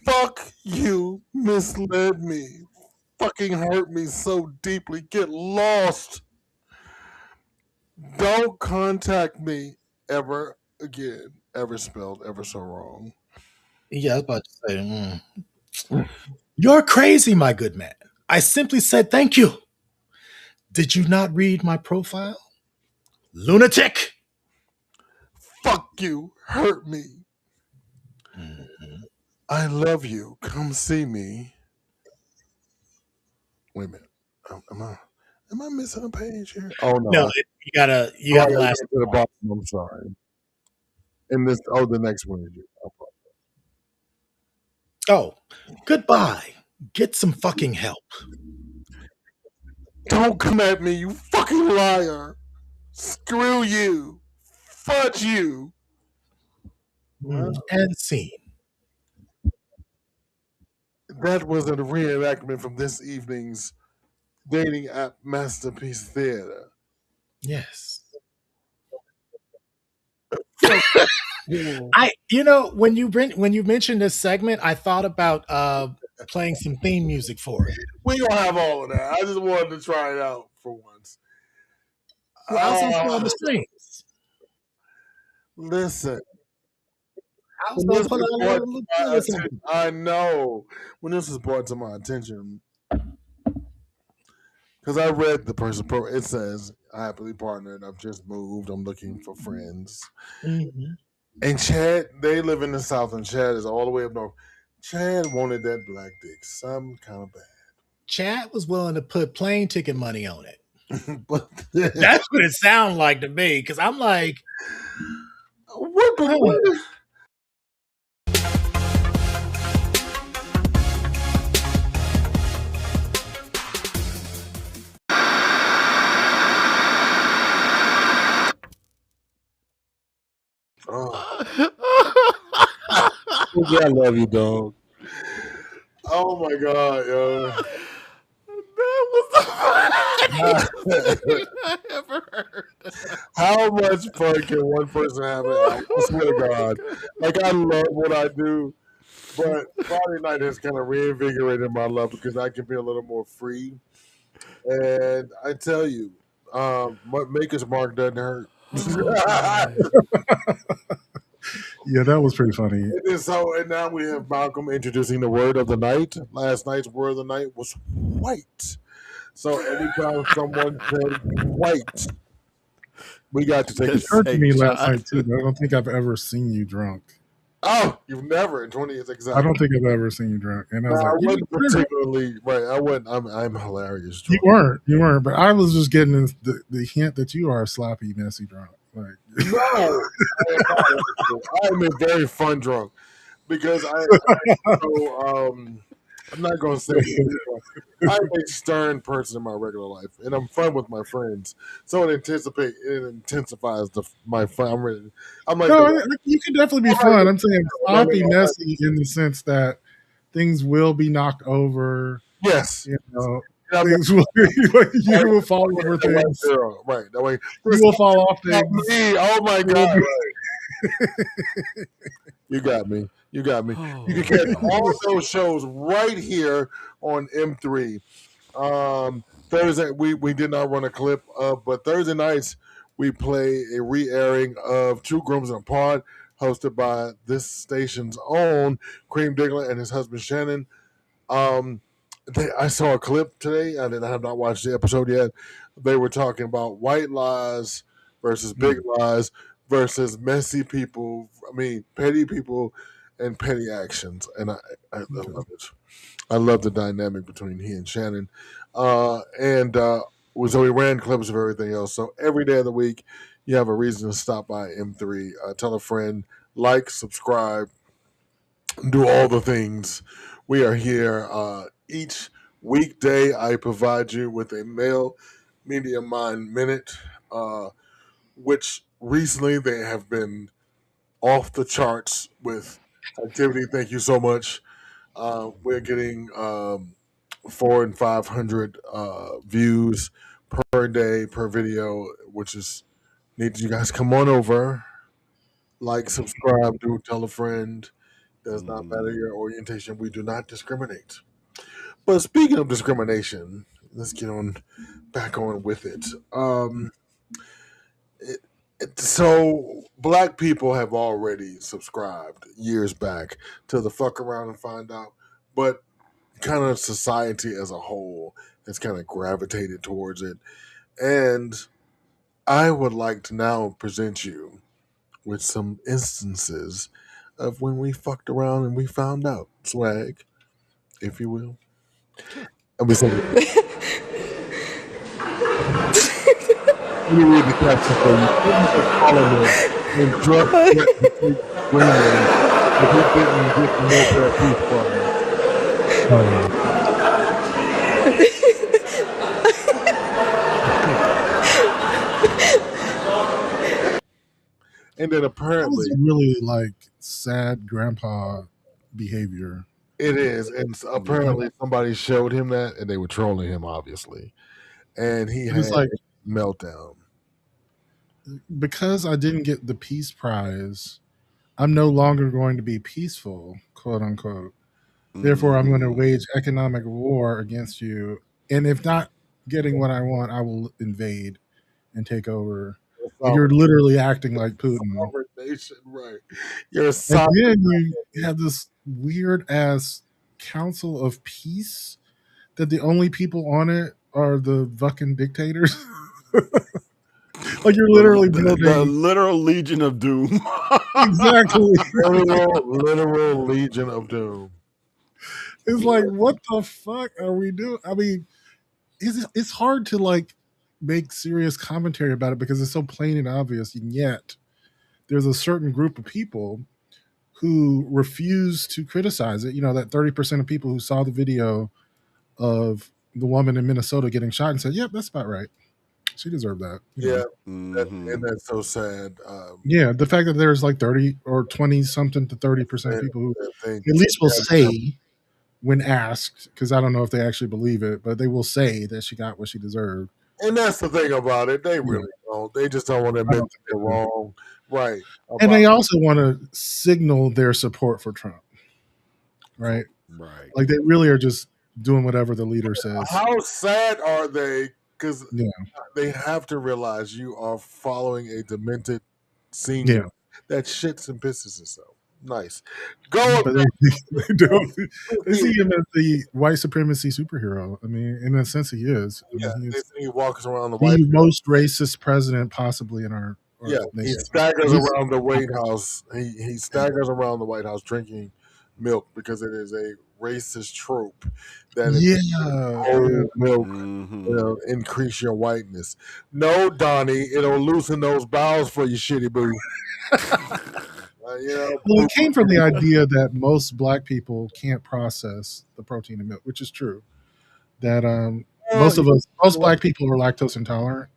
Fuck you. Misled me. Fucking hurt me so deeply. Get lost. Don't contact me ever again. Ever spelled ever so wrong. Yeah, I was about to say, You're crazy, my good man. I simply said thank you. Did you not read my profile? Lunatic! Fuck you. Hurt me. I love you. Come see me. Wait a minute. Am I missing a page here? Oh no. No, you got the last to the bottom. I'm sorry. And this the next one is you. Oh, goodbye. Get some fucking help. Don't come at me, you fucking liar. Screw you. Fudge you. And scene. That was a reenactment from this evening's dating app Masterpiece Theater. Yes. When you mentioned this segment, I thought about playing some theme music for it. We don't have all of that. I just wanted to try it out for once. Well, I was on the strings. Listen. I know. When this was brought to my attention, because I read the person, it says, I happily partnered, I've just moved, I'm looking for friends. Mm-hmm. And Chad, they live in the South, and Chad is all the way up north. Chad wanted that black dick some kind of bad. Chad was willing to put plane ticket money on it. But that's what it sounded like to me, because I'm like, what the hell? I love you, dog. Oh my god, yo. That was the funniest thing I ever heard. How much fun can one person have? I swear to God. Like, I love what I do, but Friday night has kind of reinvigorated my love because I can be a little more free. And I tell you, Maker's Mark doesn't hurt. Yeah, that was pretty funny. And now we have Malcolm introducing the word of the night. Last night's word of the night was white. So anytime someone said white, we got to take it. It occurred to me last night too. I don't think I've ever seen you drunk. Oh, you've never in 20 years exactly. I don't think I've ever seen you drunk. And I was I wasn't particularly right. I wasn't. I'm hilarious drunk. You weren't. But I was just getting the hint that you are a sloppy, messy drunk. Like no, I'm a very fun drunk. because I'm not going to say I'm a stern person in my regular life, and I'm fun with my friends. So it intensifies my fun. I'm like, no, you can definitely be fun. I'm saying stop be messy in the sense that things will be knocked over. Yes, you know, things will you will fall over things. Right, that way you will fall off things. Oh my god! You got me. You got me. You can catch all those shows right here on M3. Thursday, we did not run a clip, but Thursday nights we play a re-airing of Two Grooms and a Pod, hosted by this station's own Cream Diggler and his husband Shannon. I saw a clip today. I have not watched the episode yet. They were talking about white lies versus big lies versus messy people. I mean, petty people and petty actions. And I love it. I love the dynamic between he and Shannon. So we ran clips of everything else. So every day of the week, you have a reason to stop by M3. Tell a friend, like, subscribe, do all the things. We are here each weekday. I provide you with a Male Media Mind Minute, which recently they have been off the charts with activity. Thank you so much. We're getting 400 and 500 views per day per video, which is need you guys come on over, like, subscribe, do tell a friend. Does not matter your orientation. We do not discriminate. But speaking of discrimination, let's get back on with it. So black people have already subscribed years back to the Fuck Around and Find Out, but kind of society as a whole has kind of gravitated towards it. And I would like to now present you with some instances of when we fucked around and we found out. Swag, if you will. And we say, let me read the caption for you. And drug women if he didn't get the Nobel Peace Prize. And then apparently, that was really like sad grandpa behavior. It is, and apparently somebody showed him that, and they were trolling him, obviously, and he had like a meltdown. Because I didn't get the peace prize, I'm no longer going to be peaceful, quote unquote. Therefore, I'm going to wage economic war against you, and if not getting what I want, I will invade and take over. You're literally acting like Putin. Right. You're and then you have this weird ass council of peace that the only people on it are the fucking dictators. Like you're literally building the literal Legion of Doom. Exactly. literal Legion of Doom. It's like, what the fuck are we doing? I mean, it's hard to like make serious commentary about it because it's so plain and obvious, and yet there's a certain group of people who refuse to criticize it. You know, that 30% of people who saw the video of the woman in Minnesota getting shot and said, yep, that's about right. She deserved that. Yeah. And that's so sad. Yeah. The fact that there's like 30 or 20 something to 30% of people who at least will say when asked, because I don't know if they actually believe it, but they will say that she got what she deserved. And that's the thing about it. They really don't. They just don't want to admit that they're wrong. Right. And they also want to signal their support for Trump. Right. Right. Like they really are just doing whatever the leader says. How sad are they? Because they have to realize you are following a demented senior that shits and pisses himself. Nice. Go. But they see him as the white supremacy superhero. I mean, in a sense, he is. I mean, he walks around the most racist president possibly in our nation. He staggers around the White House. He staggers around the White House drinking milk because it is a racist trope that milk will increase your whiteness. No, Donnie, it'll loosen those bowels for you, shitty boo. Well, it came from the idea that most black people can't process the protein in milk, which is true. That most black people are lactose intolerant.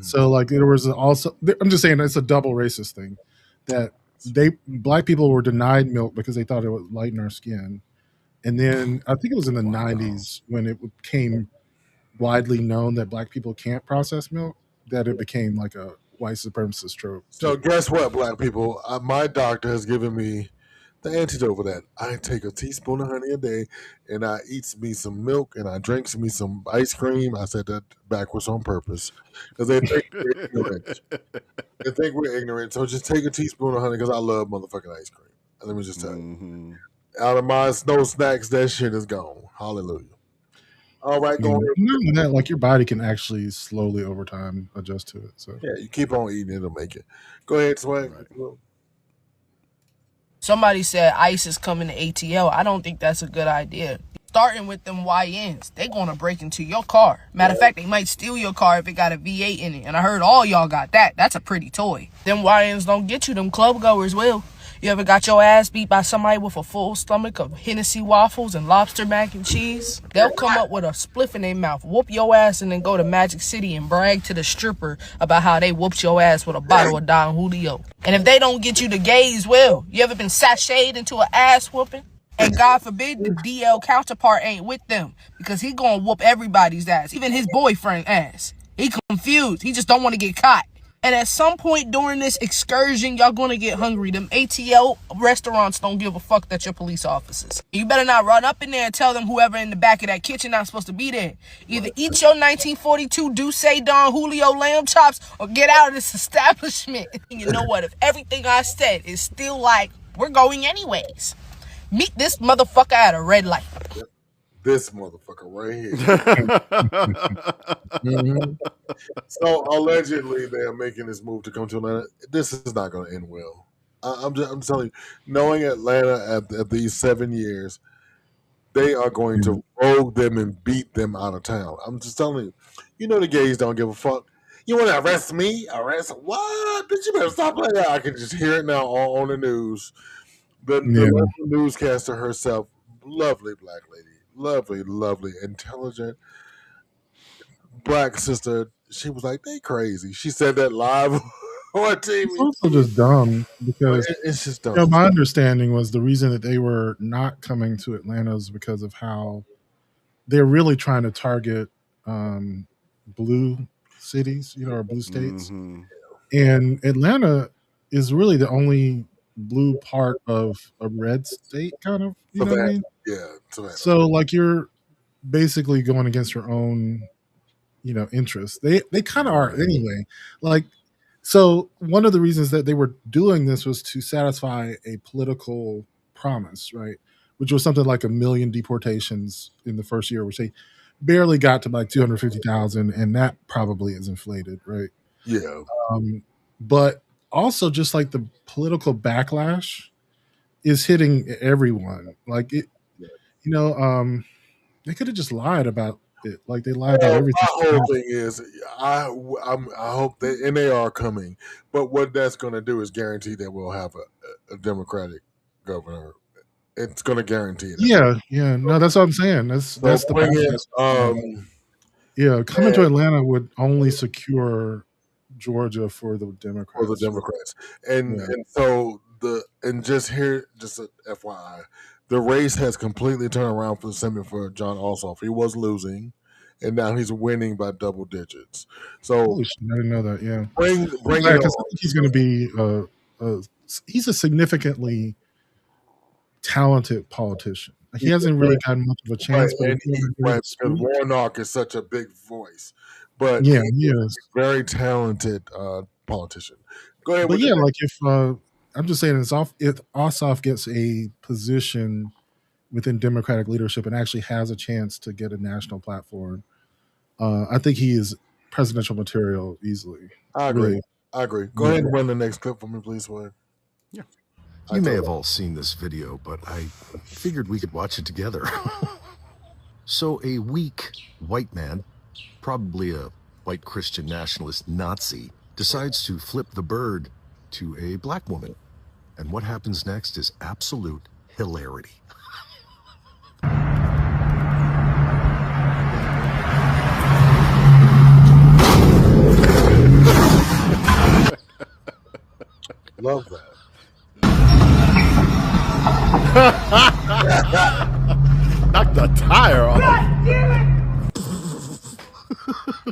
So like there was also, I'm just saying it's a double racist thing that black people were denied milk because they thought it would lighten our skin. And then I think it was in the 90s when it became widely known that black people can't process milk, that it became like a white supremacist trope. So guess what, black people? My doctor has given me the antidote for that. I take a teaspoon of honey a day, and I eat me some milk, and I drink me some ice cream. I said that backwards on purpose because they think we're ignorant. They think we're ignorant. So just take a teaspoon of honey because I love motherfucking ice cream. And let me just tell you, out of my snow snacks, that shit is gone. Hallelujah. All right, go ahead. Not only that, like your body can actually slowly over time adjust to it. So yeah, you keep on eating, it'll make it. Go ahead, Swag. Somebody said ICE is coming to ATL. I don't think that's a good idea. Starting with them YNs, they gonna break into your car. Matter of fact, they might steal your car if it got a V8 in it. And I heard all y'all got that. That's a pretty toy. Them YNs don't get you, them club goers will. You ever got your ass beat by somebody with a full stomach of Hennessy waffles and lobster mac and cheese? They'll come up with a spliff in their mouth, whoop your ass, and then go to Magic City and brag to the stripper about how they whooped your ass with a bottle of Don Julio. And if they don't get you, the gays will. You ever been sashayed into an ass whooping? And God forbid the DL counterpart ain't with them, because he gonna whoop everybody's ass, even his boyfriend ass. He confused. He just don't want to get caught. And at some point during this excursion, y'all gonna get hungry. Them ATL restaurants don't give a fuck that you're police officers. You better not run up in there and tell them whoever in the back of that kitchen not supposed to be there. Either eat your 1942 Douce Don Julio lamb chops or get out of this establishment. And you know what? If everything I said is still like, we're going anyways, meet this motherfucker at a red light. This motherfucker right here. So allegedly they are making this move to come to Atlanta. This is not going to end well. I'm telling you, knowing Atlanta at these 7 years, they are going to rogue them and beat them out of town. I'm just telling you. You know the gays don't give a fuck. You want to arrest me? Arrest what? Bitch, you better stop playing that. I can just hear it now on the news. The newscaster herself, lovely black lady. Lovely, intelligent black sister. She was like, they crazy. She said that live on TV. It's also just dumb because it's just dumb. You know, my understanding was the reason that they were not coming to Atlanta is because of how they're really trying to target blue cities, or blue states. And Atlanta is really the only blue part of a red state, kind of. You know what I mean? Yeah. So like you're basically going against your own, interests. They kind of are anyway. Like, so one of the reasons that they were doing this was to satisfy a political promise, right? Which was something like 1 million deportations in the first year, which they barely got to like 250,000, and that probably is inflated, right? Yeah. But also just like the political backlash is hitting everyone. Like it, they could have just lied about it. Like they lied about everything. My whole thing is, I hope they are coming. But what that's going to do is guarantee that we'll have a Democratic governor. It's going to guarantee it. Yeah. No, that's what I'm saying. That's the point. Coming to Atlanta would only secure Georgia for the Democrats. And so just a FYI, the race has completely turned around for the Senate for John Ossoff. He was losing, and now he's winning by double digits. So holy shit, I didn't know that. Yeah, bring it on. I think he's going to be he's a significantly talented politician. He hasn't really gotten much of a chance, because Warnock is such a big voice. But he is very talented politician. Go ahead. But like if I'm just saying, if Ossoff gets a position within Democratic leadership and actually has a chance to get a national platform, I think he is presidential material easily. I agree. Go ahead and run the next clip for me, please, Wayne. Yeah. You may have all seen this video, but I figured we could watch it together. So a weak white man, probably a white Christian nationalist Nazi, decides to flip the bird to a black woman. And what happens next is absolute hilarity. Love that. Knock the tire off.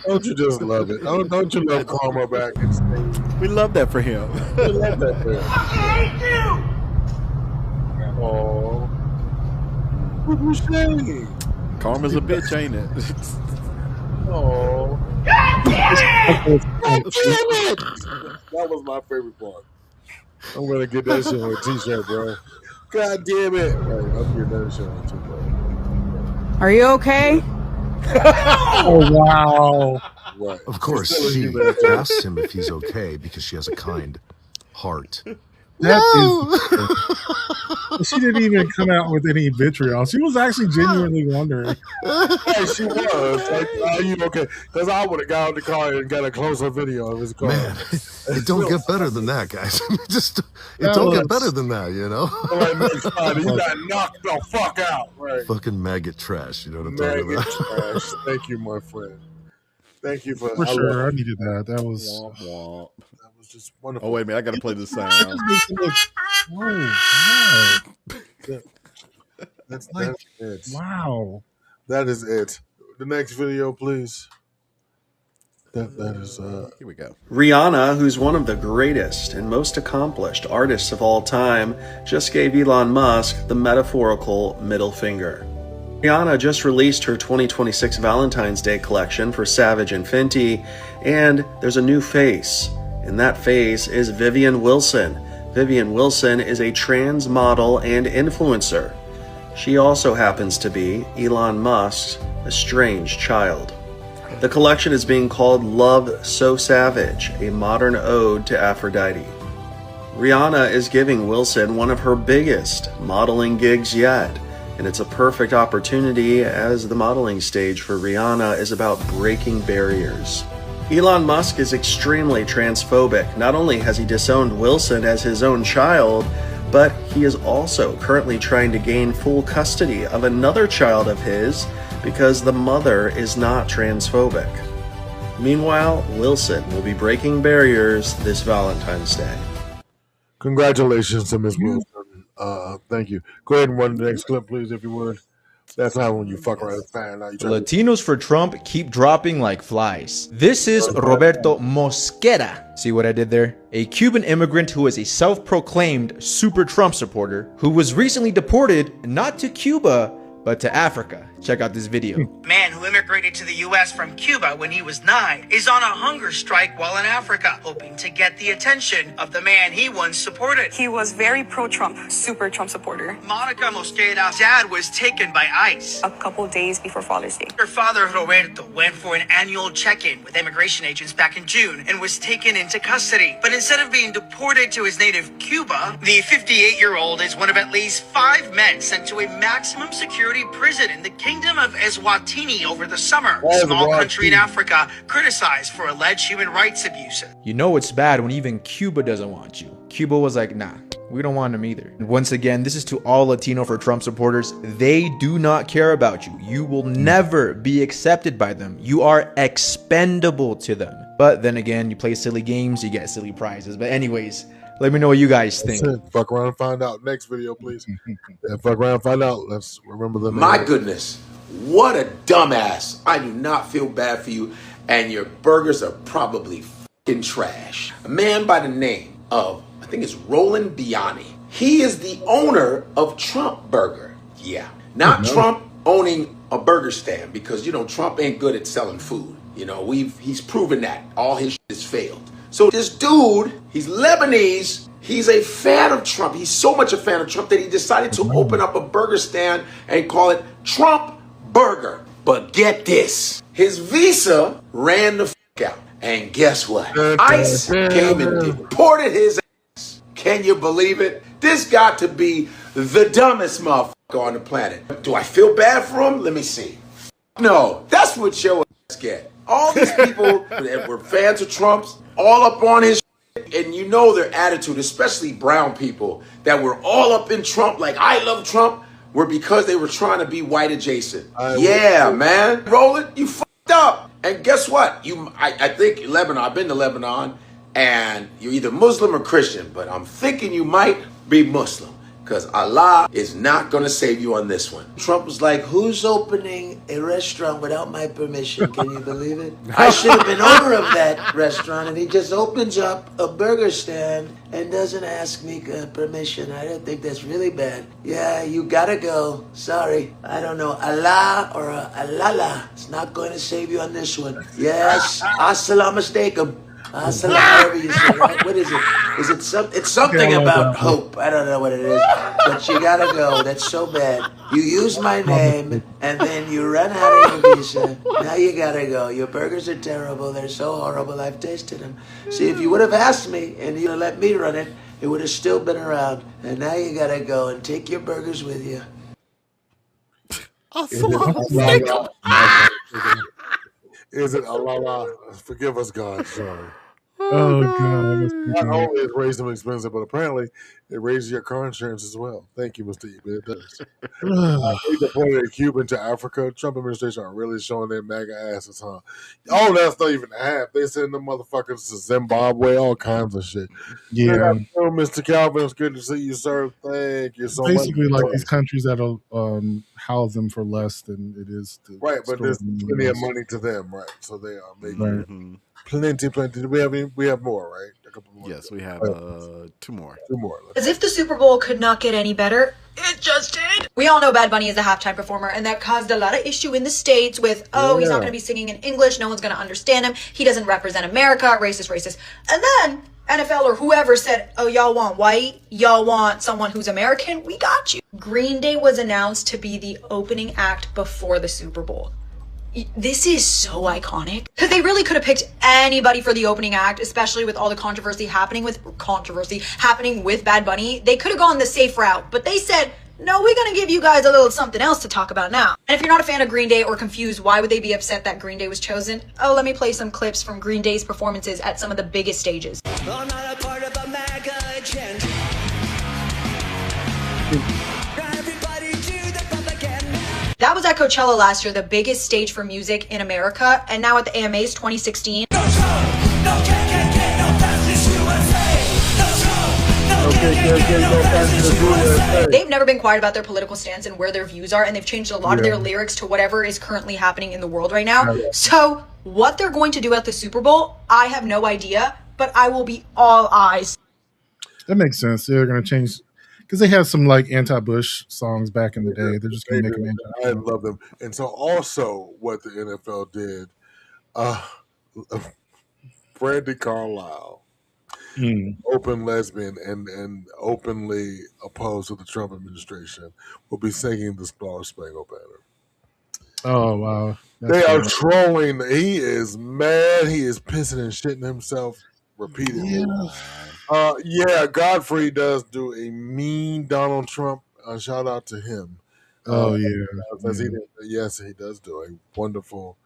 Don't you just love it? Don't you love Karma back in stage? We love that for him. We love that for him. I hate you! Oh, what you saying? Karma's a bitch, ain't it? Oh, God damn it! God damn it! That was my favorite part. I'm gonna get that shit on a t-shirt, bro. God damn it! Right, I'm getting that shit on too, bro. Are you okay? Oh wow! Right. Of course, Still a she human. asks him if he's okay because she has a kind heart. That is, she didn't even come out with any vitriol. She was actually genuinely wondering. Hey, she was like, "Are you okay?" Because I would have got out of the car and got a closer video of his car. Man, it don't get better than that, guys. It That don't was- get better than that, you know? Like next Friday, you got knocked the fuck out, right? Fucking maggot trash, you know what I'm talking Maggot about? trash. Thank you, my friend. Thank you for For I love sure, I it. needed that. That was. Womp womp. That was just wonderful. Oh wait a minute, I gotta play this That sound. just makes it look. That's Like, it. wow. That is it. The next video, please. That is Here we go. Rihanna, who's one of the greatest and most accomplished artists of all time, just gave Elon Musk the metaphorical middle finger. Rihanna just released her 2026 Valentine's Day collection for Savage and Fenty, and there's a new face, and that face is Vivian Wilson. Vivian Wilson is a trans model and influencer. She also happens to be Elon Musk's estranged child. The collection is being called Love So Savage, a modern ode to Aphrodite. Rihanna is giving Wilson one of her biggest modeling gigs yet, and it's a perfect opportunity as the modeling stage for Rihanna is about breaking barriers. Elon Musk is extremely transphobic. Not only has he disowned Wilson as his own child, but he is also currently trying to gain full custody of another child of his because the mother is not transphobic. Meanwhile, Wilson will be breaking barriers this Valentine's Day. congratulations to Miss Wilson. Thank you. Go ahead and run the next clip, please, if you would. That's how when you fuck around and find out you try to Latinos for Trump keep dropping like flies. This is Roberto Mosquera. See what I did there? A Cuban immigrant who is a self-proclaimed super Trump supporter who was recently deported not to Cuba, but to Africa. Check out this video. Man who immigrated to the U.S. from Cuba when he was 9 is on a hunger strike while in Africa, hoping to get the attention of the man he once supported. He was very pro-Trump, super Trump supporter. Monica Mosquera's dad was taken by ICE a couple days before Father's Day. Her father, Roberto, went for an annual check-in with immigration agents back in June and was taken into custody. But instead of being deported to his native Cuba, the 58-year-old is one of at least 5 men sent to a maximum security prison in the Kingdom of Eswatini over the summer, a small country in Africa criticized for alleged human rights abuses. You know it's bad when even Cuba doesn't want you. Cuba was like, nah, we don't want him either. And once again, this is to all Latino for Trump supporters. They do not care about you. You will never be accepted by them. You are expendable to them. But then again, you play silly games, you get silly prizes. But anyways, let me know what you guys think. fuck around and find out. Next video, please. Yeah, fuck around and find out. Let's remember the name. My goodness, what a dumbass. I do not feel bad for you, and your burgers are probably fucking trash. A man by the name of, I think it's Roland Biani. He is the owner of Trump Burger. Yeah. Not Trump owning a burger stand, because, you know, Trump ain't good at selling food. You know, he's proven that. All his shit has failed. So this dude, he's Lebanese. He's a fan of Trump. He's so much a fan of Trump that he decided to open up a burger stand and call it Trump Burger. But get this. His visa ran the fuck out. And guess what? ICE came and deported his ass. Can you believe it? This got to be the dumbest motherfucker on the planet. Do I feel bad for him? Let me see. No, that's what your ass get. All these people that were fans of Trump's all up on his shit, and you know their attitude, especially brown people that were all up in Trump, like I love Trump, were because they were trying to be white adjacent. Yeah, man. Roll it, you fucked up. And guess what? I think Lebanon, I've been to Lebanon, and you're either Muslim or Christian, but I'm thinking you might be Muslim. Because Allah is not going to save you on this one. Trump was like, who's opening a restaurant without my permission? Can you believe it? I should have been owner of that restaurant, and he just opens up a burger stand and doesn't ask me permission. I don't think that's really bad. Yeah, you gotta go. Sorry. I don't know. Allah or Allah is not going to save you on this one. Yes. Assalamu alaikum. However you say, right? What is it? It's something about hope. I don't know what it is. But you gotta go. That's so bad. You use my name and then you run out of your visa. Now you gotta go. Your burgers are terrible. They're so horrible. I've tasted them. See, if you would have asked me and you let me run it, it would have still been around. And now you gotta go and take your burgers with you. Is it Allah? Forgive us, God. Sorry. Oh God! Not only it raised them expensive, but apparently it raises your car insurance as well. Thank you, Mr. Ebert. It does. They deported a Cuban to Africa. Trump administration are really showing their MAGA asses, huh? Oh, that's not even half. They send them motherfuckers to Zimbabwe, all kinds of shit. Yeah. Mr. Calvin, it's good to see you, sir. Thank you so much. Basically, like these countries that'll house them for less than it is to right, but there's plenty of money to them, right? So they are making plenty. Do we have any? We have more, right? A couple more. Yes, we have 2 more. 2 more. As if the Super Bowl could not get any better, it just did. We all know Bad Bunny is a halftime performer, and that caused a lot of issue in the States with, he's not going to be singing in English, no one's going to understand him, he doesn't represent America, racist. And then NFL or whoever said, oh, y'all want white? Y'all want someone who's American? We got you. Green Day was announced to be the opening act before the Super Bowl. This is so iconic because they really could have picked anybody for the opening act, especially with all the controversy happening with Bad Bunny. They could have gone the safe route, but they said, no, we're going to give you guys a little something else to talk about now. And if you're not a fan of Green Day or confused, why would they be upset that Green Day was chosen? Oh, let me play some clips from Green Day's performances at some of the biggest stages. I'm not a part of a MAGA agenda. That was at Coachella last year, the biggest stage for music in America, and now at the AMAs 2016. They've never been quiet about their political stance and where their views are, and they've changed a lot of their lyrics to whatever is currently happening in the world right now. So what they're going to do at the Super Bowl, I have no idea, but I will be all eyes. That makes sense. They're going to change because they had some like anti-Bush songs back in the day. They're just going to make them. I love them. And so also what the NFL did, Brandi Carlile, open lesbian and openly opposed to the Trump administration, will be singing the Star Spangled Banner. Oh, wow. They are trolling. He is mad. He is pissing and shitting himself repeatedly. Yeah, Godfrey does do a mean Donald Trump. Shout out to him. Yes, he does do a wonderful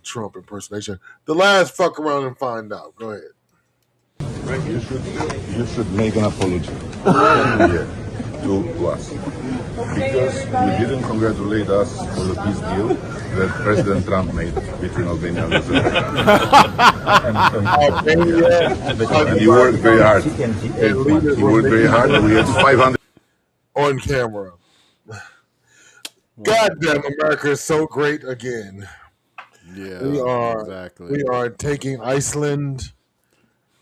Trump impersonation. The last fuck around and find out. Go ahead. You should make an apology to us because you didn't congratulate us for the peace deal that President Trump made between Albania and Azerbaijan. And you worked very hard. You worked very hard. We had 500 on camera. Goddamn, America is so great again. Yeah, we are exactly. We are taking Iceland.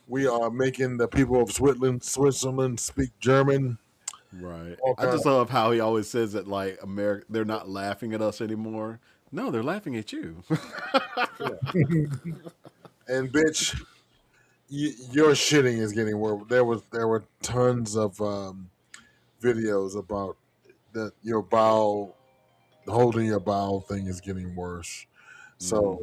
We are making the people of Switzerland speak German. Right. I just love how he always says that, like, America, they're not laughing at us anymore. No, they're laughing at you. And bitch, your shitting is getting worse. There were tons of videos about that your bowel, holding your bowel thing is getting worse. So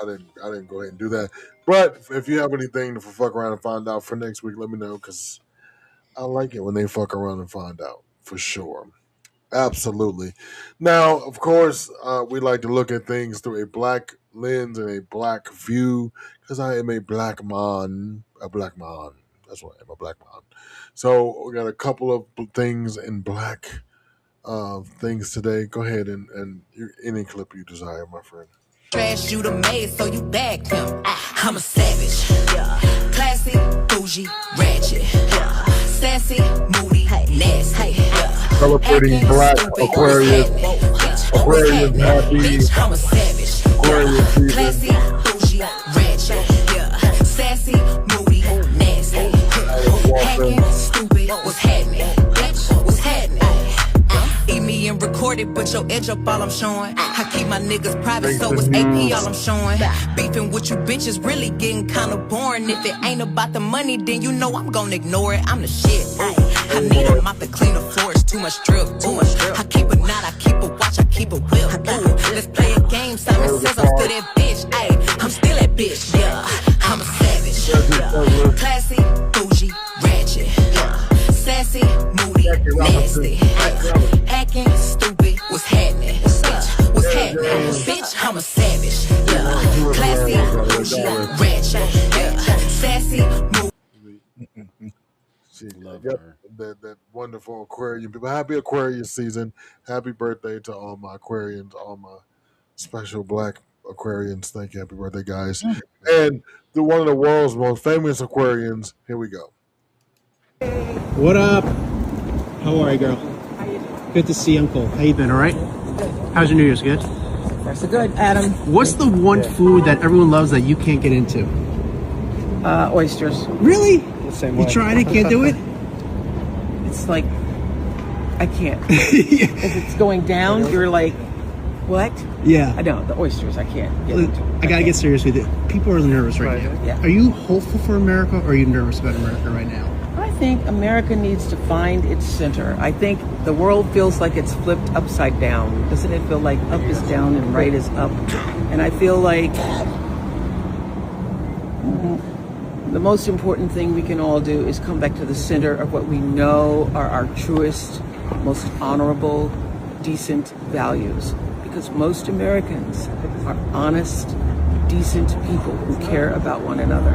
I didn't go ahead and do that. But if you have anything to fuck around and find out for next week, let me know, because I like it when they fuck around and find out, for sure. Absolutely. Now, of course, we like to look at things through a black lens and a black view, because I am a black man. That's what I am, a black man. So we got a couple of things in black things today. Go ahead and any clip you desire, my friend. Trash you the maid, so you bagged him. I'm a savage. Classy, bougie, ratchet. Sassy, moody, nasty. Celebrating Black Aquarius happy I'm a savage. Aquarius season. Classy, bougie, ratchet. Sassy, moody, nasty. Hacking, stupid, what's happening? What's happening? Eat me and record it, but your edge up all I'm showing. I keep my niggas private, so it's AP all I'm showing. Beefing with you bitches really getting kinda boring. If it ain't about the money, then you know I'm gonna ignore it. I'm the shit. I need a mop to clean the floors, too much drip. I keep a knot, I keep a watch, I keep a whip. Let's play a game, Simon says I'm still that bitch. I'm still that bitch, yeah. I'm a savage. Classy, bougie, ratchet. Sassy, moody, nasty. Acting stupid, what's happening? Bitch, what's happening? Bitch, I'm a savage. Classy, bougie, ratchet. Sassy, moody. She loved her. That wonderful Aquarian people. Happy Aquarius season. Happy birthday to all my Aquarians, all my special black Aquarians. Thank you. Happy birthday, guys. And one of the world's most famous Aquarians. Here we go. What up? How are you, girl? Good to see you, Uncle. How you been, all right? How's your New Year's? Good? So good, Adam. What's the one food that everyone loves that you can't get into? Oysters. Really? The same You way. tried it, can't do it? It's like, I can't. If it's going down, you're like, what? Yeah. I know, the oysters, I can't get into. I gotta get serious with you. People are nervous right now. Yeah. Are you hopeful for America, or are you nervous about America right now? I think America needs to find its center. I think the world feels like it's flipped upside down. Doesn't it feel like up is down and right is up? And I feel like the most important thing we can all do is come back to the center of what we know are our truest, most honorable, decent values. Because most Americans are honest, decent people who care about one another.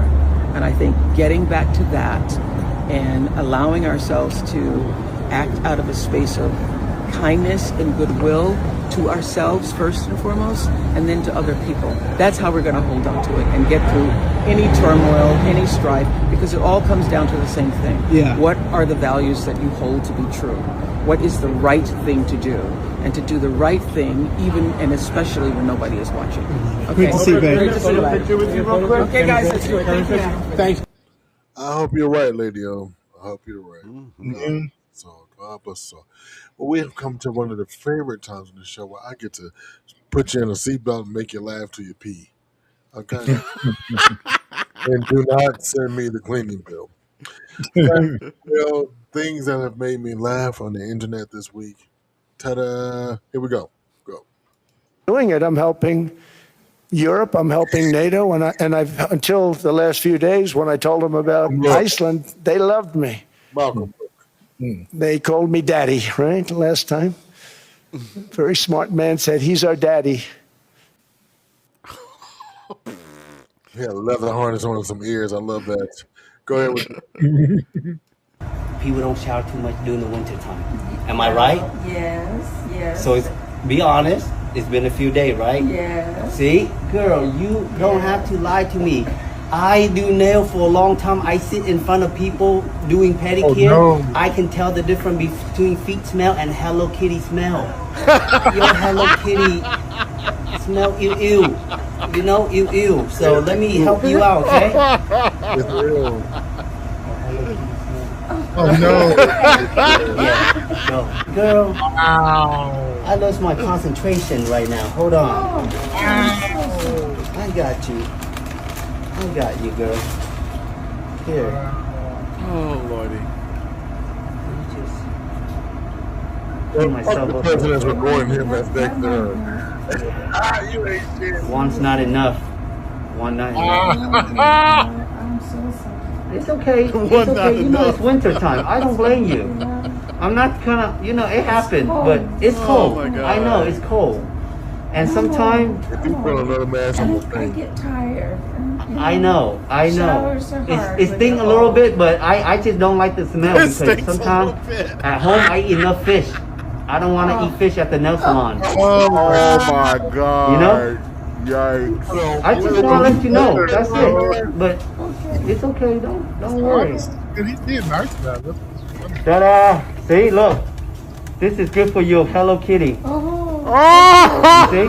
And I think getting back to that and allowing ourselves to act out of a space of kindness and goodwill to ourselves first and foremost, and then to other people. That's how we're going to hold on to it and get through any turmoil, any strife, because it all comes down to the same thing. Yeah. What are the values that you hold to be true? What is the right thing to do? And to do the right thing, even and especially when nobody is watching. Okay. Great to see you, babe. Great to see you. Okay, guys, let's do it. Thank you. Thanks. I hope you're right, Lady O. I hope you're right. So, God bless us all. Well, we have come to one of the favorite times in the show where I get to put you in a seatbelt and make you laugh till you pee. Okay? And do not send me the cleaning bill. Things that have made me laugh on the internet this week. Ta-da! Here we go. Doing it, I'm helping Europe, I'm helping NATO, and I've until the last few days when I told them about Iceland, they loved me. Welcome. They called me daddy, right? Last time. Very smart man said, he's our daddy. He had a leather harness on and some ears. I love that. Go ahead with People don't shower too much during the winter time. Am I right? Yes, yes. So be honest. It's been a few days, right? Yes. See? Girl, you don't have to lie to me. I do nail for a long time. I sit in front of people doing pedicure. Oh, no. I can tell the difference between feet smell and Hello Kitty smell. Your Hello Kitty smell ew. You know, ew. So let me help you out, okay? Oh no. Yeah. So, girl. I lost my concentration right now. Hold on. I got you. I got you, girl. Here. Oh, Lordy. the president's recording him as back there. You ain't shit. One's not enough. One not enough. I'm so sorry. It's okay. It's okay. You know, it's winter time. I don't blame you. I'm not gonna, it happened, but it's cold. Oh my God. I know, it's cold. And sometimes If you put another mask on the I thing, get tired. I know. Showers are hard It when stings you're a little old. bit, but I just don't like the smell It because stinks a sometimes little bit. at home I eat enough fish. I don't want to eat fish at the nail salon. Oh my god. You know? Yikes. I just want to let you know. That's it. But it's okay. Don't worry. And he's being nice about it. Ta-da! See, look. This is good for your Hello Kitty. Oh. See?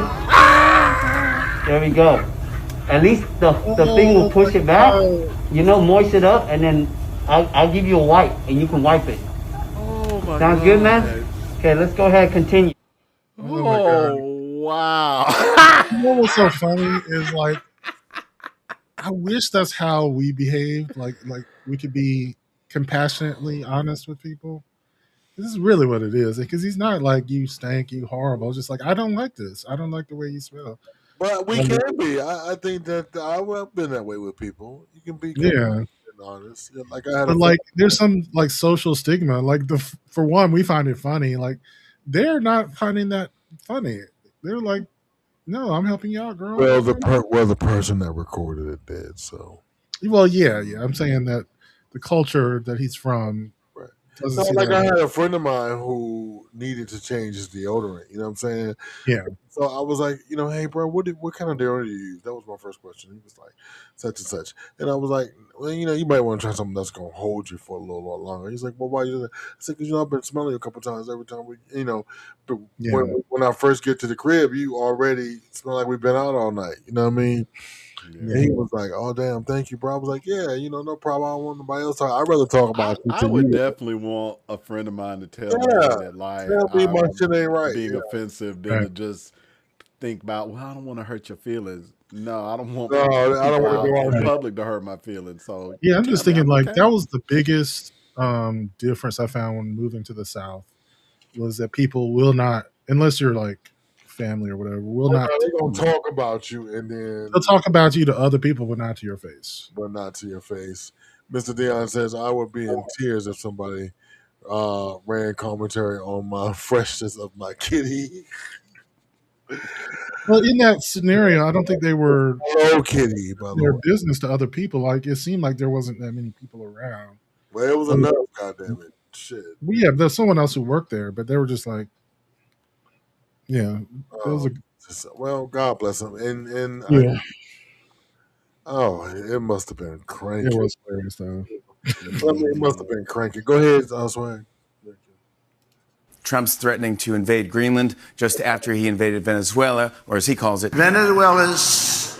There we go. At least the thing will push it back. You know, moist it up, and then I'll give you a wipe, and you can wipe it. Oh my Sounds god. good, man? Okay, let's go ahead and continue. Oh wow. You know what's so funny is like, I wish that's how we behaved. Like we could be compassionately honest with people. This is really what it is, because he's not like you stank, you horrible. It's just like, I don't like this. I don't like the way you smell. but we can be. I think that I've been that way with people. You can be good Yeah. and honest. Yeah, like I had But like, there's some like social stigma. Like for one, we find it funny. Like they're not finding that funny. They're like, no, I'm helping you out, girl. the person that recorded it did. So Well, yeah. I'm saying that the culture that he's from doesn't no, see like that. I had a friend of mine who needed to change his deodorant. You know what I'm saying? Yeah. So I was like, hey, bro, what kind of deodorant do you use? That was my first question. He was like, such and such. And I was like, well, you might want to try something that's going to hold you for a little while longer. He's like, well, why you do that? I said, because, I've been smelling you a couple times every time we, but Yeah. when I first get to the crib, you already smell like we've been out all night. You know what I mean? And he was like, oh, damn, thank you, bro. I was like, yeah, no problem. I don't want nobody else talk. I'd rather talk about you. I would definitely want a friend of mine to tell me that, like, tell me my shit ain't right. being Yeah. offensive than to just think about, well, I don't want to hurt your feelings. No, I don't want No, I don't want to go people out in there. public to hurt my feelings. So Yeah, I'm just thinking I'm like okay. that was the biggest difference I found when moving to the South, was that people will not, unless you're like family or whatever, will not. They're going to talk about you and then They'll talk about you to other people, but not to your face. but not to your face. Mr. Dion says, I would be in tears if somebody ran commentary on my freshness of my kitty. Well, in that scenario, I don't think they were Hello, kitty, by the their way. business to other people. Like it seemed like there wasn't that many people around. Well, it was enough, goddammit. Shit. Well, yeah, there's someone else who worked there, but they were just like, yeah, it was a Well, God bless him. And yeah. it must have been cranky. It was hilarious though. It must have been cranky. Go ahead, Swag. Trump's threatening to invade Greenland just after he invaded Venezuela, or as he calls it, Venezuela's.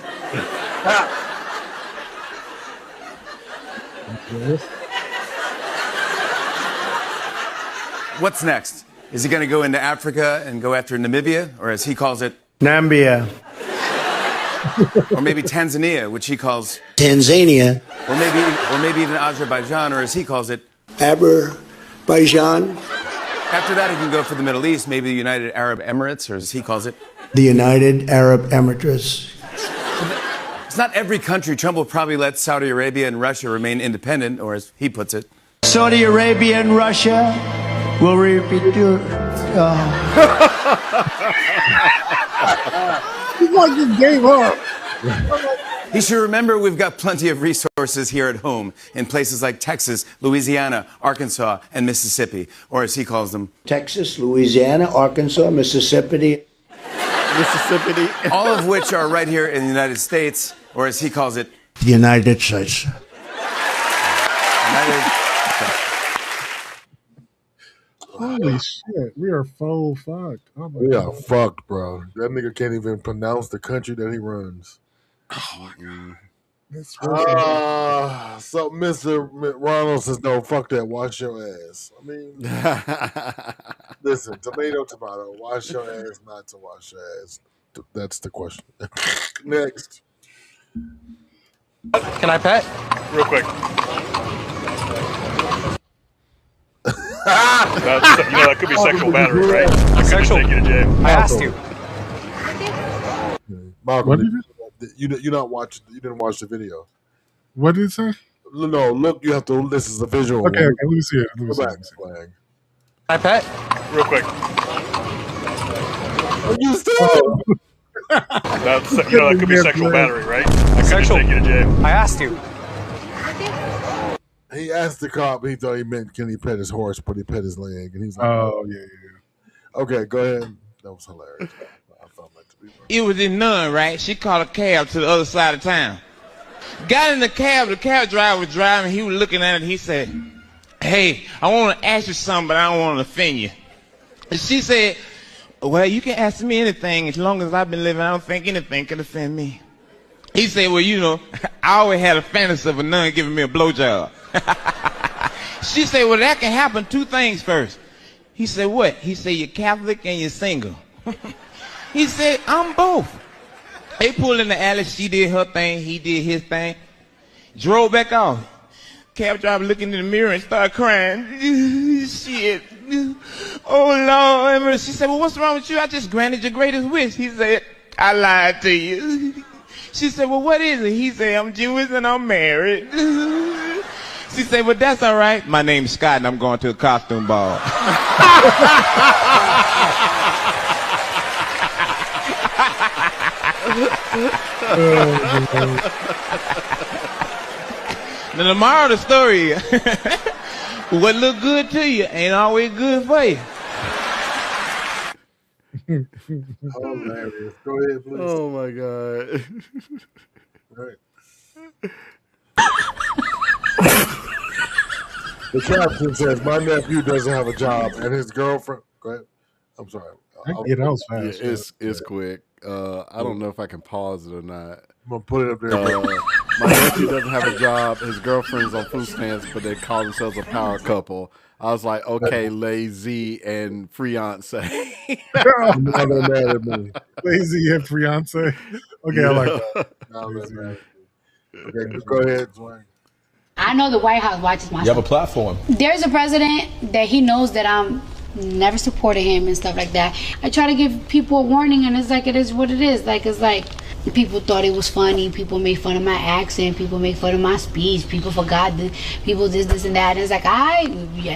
What's next? Is he going to go into Africa and go after Namibia, or as he calls it, Nambia. or maybe Tanzania, which he calls, Tanzania. or maybe even Azerbaijan, or as he calls it, Azerbaijan. After that, he can go for the Middle East, maybe the United Arab Emirates, or as he calls it. The United Arab Emirates. It's not every country. Trump will probably let Saudi Arabia and Russia remain independent, or as he puts it, Saudi Arabia and Russia will repeat your. He like just gave up. He should remember we've got plenty of resources here at home in places like Texas, Louisiana, Arkansas, and Mississippi, or as he calls them, Texas, Louisiana, Arkansas, Mississippi. all of which are right here in the United States, or as he calls it, The United States. Holy shit, we are full fucked. Oh my We are God. fucked, bro. That nigga can't even pronounce the country that he runs. Oh my God. That's So Mr. Ronald says, no, fuck that. Wash your ass. I mean, listen, tomato, wash your ass, not to wash your ass. That's the question. Next. Can I pet? Real quick. That could be sexual battery, right? I could just take you to jail. I asked you. Malcolm, you didn't watch the video. What did it say? No, look, you have to. This is a visual. Okay, let me see it. Let me Go see back, it. Swag. Can I pet? Real quick. You still? that could be sexual battery, right? I could just take you to jail. I asked you. He asked the cop. He thought he meant can he pet his horse, but he pet his leg, and he's like, Oh yeah. Okay, go ahead. That was hilarious. I thought that to be It was in Nunn, right? She called a cab to the other side of town. Got in the cab driver was driving. He was looking at it. He said, "Hey, I want to ask you something, but I don't want to offend you." And she said, "Well, you can ask me anything. As long as I've been living, I don't think anything can offend me." He said, "Well, you know, I always had a fantasy of a nun giving me a blowjob." She said, "Well, that can happen 2 things first." He said, "What?" He said, "You're Catholic and you're single." He said, "I'm both." They pulled in the alley. She did her thing. He did his thing. Drove back off. Cab driver looking in the mirror and started crying. Shit. Oh, Lord. She said, "Well, what's wrong with you? I just granted your greatest wish." He said, "I lied to you." She said, "Well, what is it?" He said, "I'm Jewish and I'm married." She said, "Well, that's all right. My name's Scott and I'm going to a costume ball." Now, the moral of the story, what look good to you ain't always good for you. Hilarious. Go ahead, please. Oh my god. Right. The caption says, "My nephew doesn't have a job, and his girlfriend." Go ahead. I'm sorry. Yeah, that was fast. Yeah, it's quick. I don't know if I can pause it or not. I'm gonna put it up there. My nephew doesn't have a job. His girlfriend's on food stamps, but they call themselves a power couple. I was like, okay, lazy and fiance. I'm not mad at me. Lazy and fiance. Okay, I like that. Okay, go ahead, Dwayne. I know the White House watches my You have a platform. There's a president that he knows that I'm never supported him and stuff like that. I try to give people a warning, and it's like it is what it is. Like it's like people thought it was funny. People made fun of my accent. People made fun of my speech. People forgot that people did this and that. And it's like,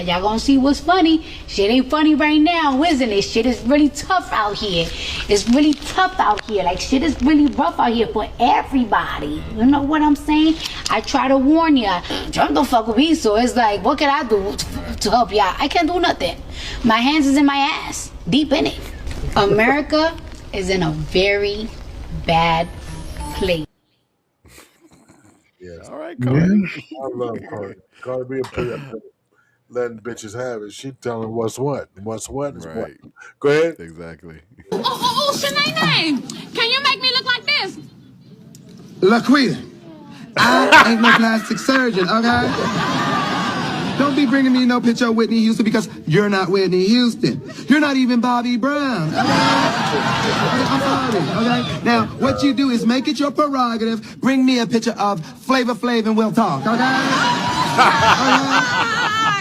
y'all gonna see what's funny. Shit ain't funny right now, isn't it? Shit is really tough out here. It's really tough out here. Like shit is really rough out here for everybody. You know what I'm saying? I try to warn ya. Trump don't fuck with me, so it's like, what can I do to help y'all? I can't do nothing. My hands is in my ass, deep in it. America is in a very bad place. Yes. All right, Cardi. I love Cardi. Cardi B letting bitches have it. She telling what's what. What's what is what. Go ahead. Exactly. Oh, Shanae, can you make me look like this? LaQuita, I ain't no plastic surgeon, okay? Don't be bringing me no picture of Whitney Houston because you're not Whitney Houston. You're not even Bobby Brown. Okay? I'm sorry, okay? Now, what you do is make it your prerogative. Bring me a picture of Flavor Flav and we'll talk, okay?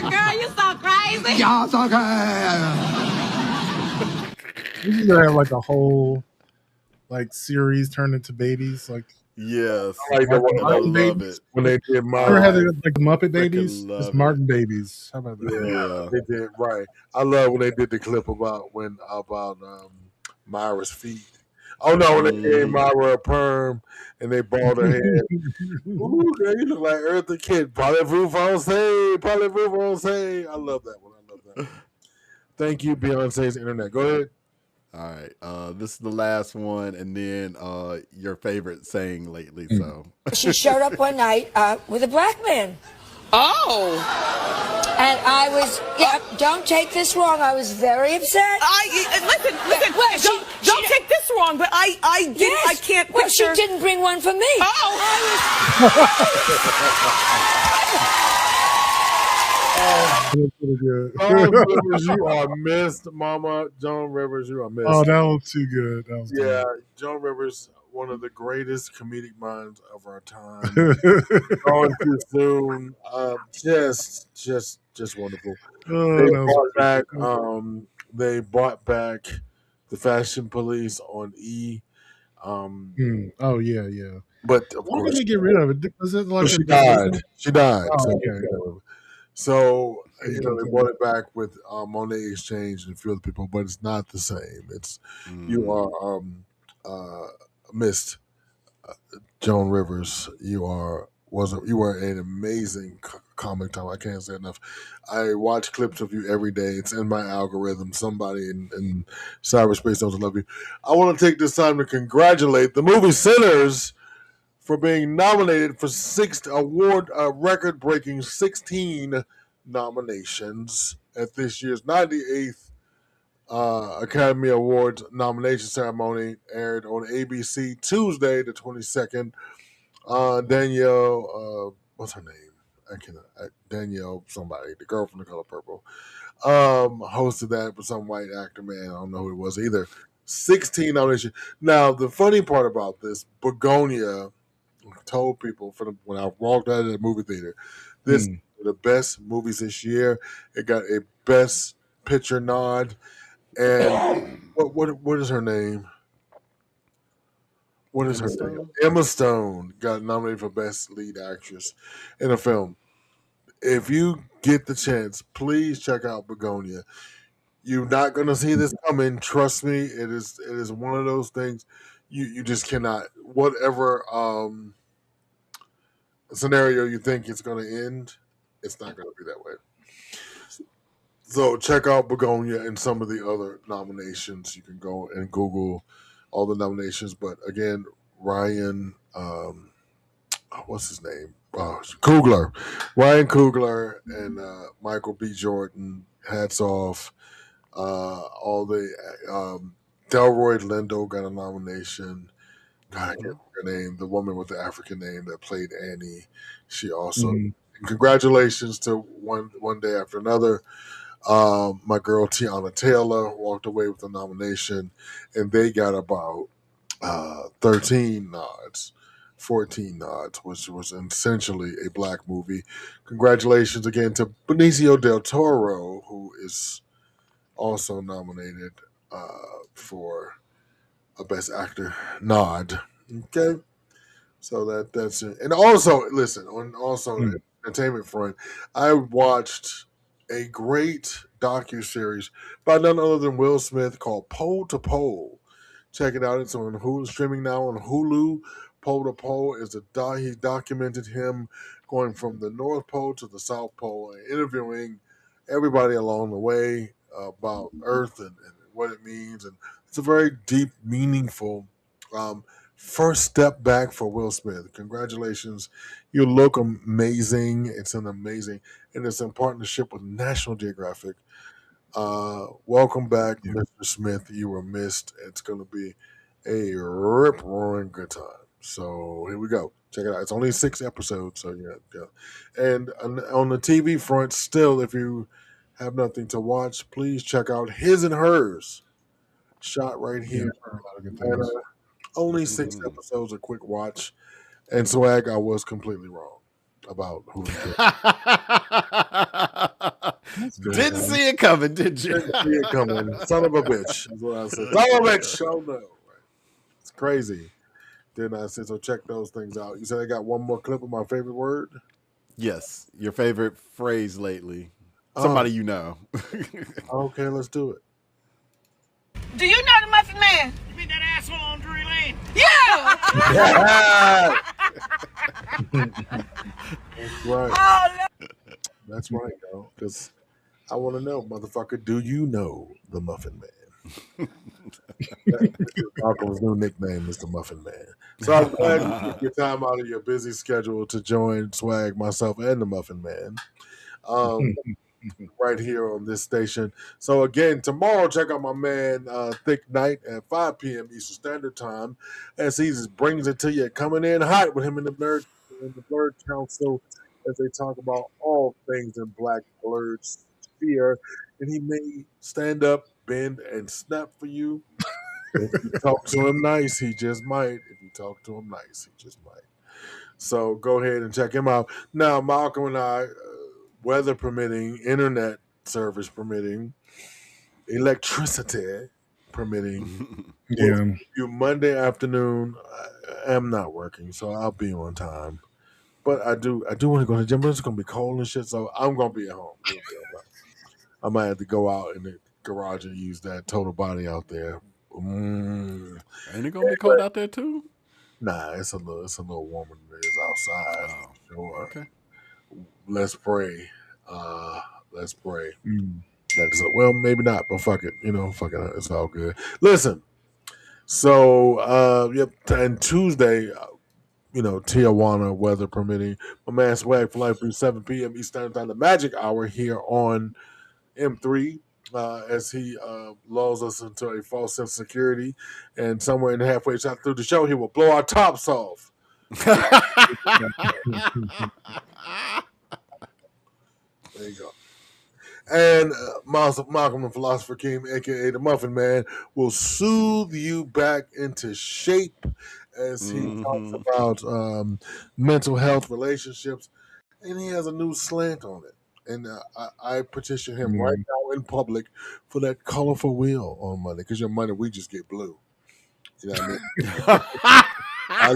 Girl, you so crazy. Y'all so crazy. You should have like a whole like series turned into babies. Like yes, I like the one. Martin I love Babies. it. When they did Ever had Myra. it like the Muppet Babies? love It's it. Martin Babies. How about that? Yeah, they did right. I love when they did the clip about Myra's feet. Oh no, when they gave Myra a perm and they balled her head. Ooh, girl, you look like Eartha Kitt. Parlez-vous français? Parlez-vous français? I love that one. I love that one. Thank you, Beyonce's internet. Go ahead. All right. This is the last one, and then your favorite saying lately. So She showed up one night with a black man. Oh. And I was, don't take this wrong. I was very upset. Listen, don't take this wrong, but I didn't, Yes. I can't Well, picture. she didn't bring one for me. That's pretty good. Joan Rivers, you are missed, Mama. Joan Rivers, you are missed. Oh, that was too good. That was Yeah, Joan Rivers, one of the greatest comedic minds of our time. Gone too soon. Just wonderful. Oh, They that was brought back. pretty They brought back the Fashion Police on E. Oh yeah, yeah. But of Why course, did they get rid of it? Was it like she a died. She died. Oh, So, okay. So they brought it back with Monet Exchange and a few other people, but it's not the same. It's you are missed Joan Rivers. You were an amazing comic time. I can't say enough. I watch clips of you every day. It's in my algorithm. Somebody in cyberspace knows I love you. I want to take this time to congratulate the movie Sinners for being nominated for record-breaking 16 nominations at this year's 98th Academy Awards nomination ceremony. Aired on ABC Tuesday the 22nd. Danielle, what's her name? Danielle somebody, the girl from The Color Purple, hosted that with some white actor, man. I don't know who it was either. 16 nominations. Now, the funny part about this, Begonia told people when I walked out of the movie theater, this is the best movies this year. It got a Best Picture nod. And what is her name? What is her name? Emma Stone got nominated for Best Lead Actress in a film. If you get the chance, please check out Begonia. You're not going to see this coming. Trust me, it is one of those things you just cannot. Whatever scenario you think it's going to end, it's not going to be that way. So check out Begonia and some of the other nominations. You can go and Google all the nominations. But again, Ryan, what's his name? Coogler. Ryan Coogler and Michael B. Jordan. Hats off. All the Delroy Lindo got a nomination. God, I can't remember her name. The woman with the African name that played Annie. She also. Congratulations to One Day After Another. My girl Tiana Taylor walked away with a nomination, and they got about 13 nods, 14 nods, which was essentially a black movie. Congratulations again to Benicio del Toro, who is also nominated for a Best Actor nod. Okay, so that's it. And also, listen, on the entertainment front, I watched a great docuseries by none other than Will Smith called Pole to Pole. Check it out. It's on Hulu, streaming now on Hulu. Pole to Pole is he documented him going from the North Pole to the South Pole and interviewing everybody along the way about Earth and what it means. And it's a very deep, meaningful first step back for Will Smith. Congratulations. You look amazing. It's and it's in partnership with National Geographic. Welcome back, Mr. Smith. You were missed. It's going to be a rip-roaring good time. So here we go. Check it out. It's only 6 episodes. So yeah. And on the TV front, still, if you have nothing to watch, please check out His and Hers. Shot right here. And, only 6 episodes, a quick watch. And Swag, I was completely wrong about who he Didn't see it coming, did you? Didn't see it coming. Son of a bitch. That's what I said. Son of a bitch. Oh no. It's crazy. Then I said, so check those things out. You said I got one more clip of my favorite word? Yes. Your favorite phrase lately. Somebody you know. Okay, let's do it. Do you know the Muffin Man? You mean that asshole on Drury Lane? Yeah! That's right. Oh, no. That's right, yo. Because I want to know, motherfucker, do you know the Muffin Man? Malcolm's new nickname is the Muffin Man. So I'm glad you took your time out of your busy schedule to join Swag, myself, and the Muffin Man. Right here on this station. So again, tomorrow, check out my man Thick Night at 5 p.m. Eastern Standard Time as he just brings it to you, coming in hot with him and the Blerd Council as they talk about all things in Black Blerd sphere. And he may stand up, bend, and snap for you. If you talk to him nice, he just might. If you talk to him nice, he just might. So go ahead and check him out. Now, Malcolm and I, weather permitting, internet service permitting, electricity permitting, you Monday afternoon. I am not working, so I'll be on time. But I do want to go to the gym, but it's going to be cold and shit, so I'm going to be at home. I might have to go out in the garage and use that total body out there. Mm, Ain't it gonna be cold out there too? nah, it's a little warmer than it is outside. Sure. Okay. Let's pray. Let's pray. Mm. Well, maybe not, but fuck it. Fuck it. It's all good. Listen. So, yep. And Tuesday, Tijuana, weather permitting, my man Swag for Life through 7 p.m. Eastern Time, the magic hour here on M3, as he lulls us into a false sense of security. And somewhere in the halfway shot through the show, he will blow our tops off. There you go. And Malcolm the Philosopher King, a.k.a. the Muffin Man, will soothe you back into shape as he talks about mental health, relationships, and he has a new slant on it. And I petition him right now in public for that colorful wheel on Monday, because your Monday we just get blue. You know what I mean? I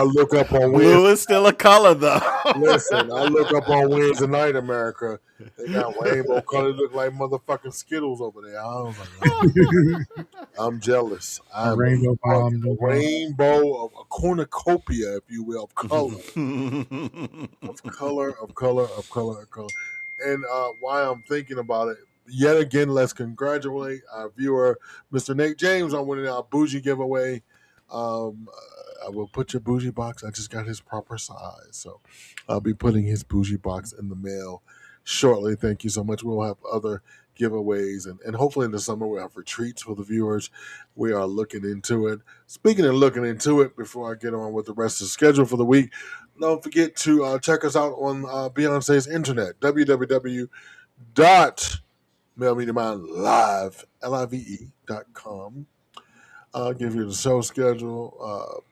look up on Blue is still a color, though. Listen, I look up on Wednesday night, America. They got rainbow colors, look like motherfucking Skittles over there. I was like, I'm jealous. I'm rainbow bomb. a rainbow of a cornucopia, if you will, of color, of color. And while I'm thinking about it, yet again, let's congratulate our viewer, Mr. Nate James, on winning our bougie giveaway. I will put your bougie box. I just got his proper size, so I'll be putting his bougie box in the mail shortly. Thank you so much. We'll have other giveaways, and hopefully in the summer we'll have retreats for the viewers. We are looking into it. Speaking of looking into it, before I get on with the rest of the schedule for the week, don't forget to check us out on Beyonce's internet, www.mailmediamindlive.com. I'll give you the show schedule,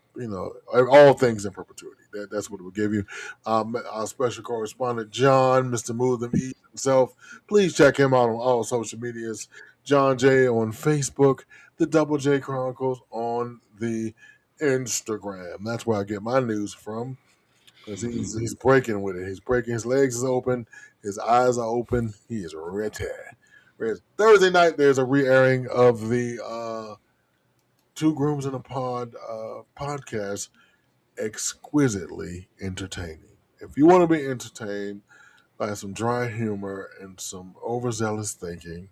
all things in perpetuity. That's what it will give you. Our special correspondent, John, Mr. Move Them East himself. Please check him out on all social medias. John J on Facebook, the Double J Chronicles on the Instagram. That's where I get my news from, because he's breaking with it. He's breaking. His legs is open. His eyes are open. He is ready. Thursday night, there's a re-airing of the Two Grooms in a Pod podcast, exquisitely entertaining. If you want to be entertained by some dry humor and some overzealous thinking,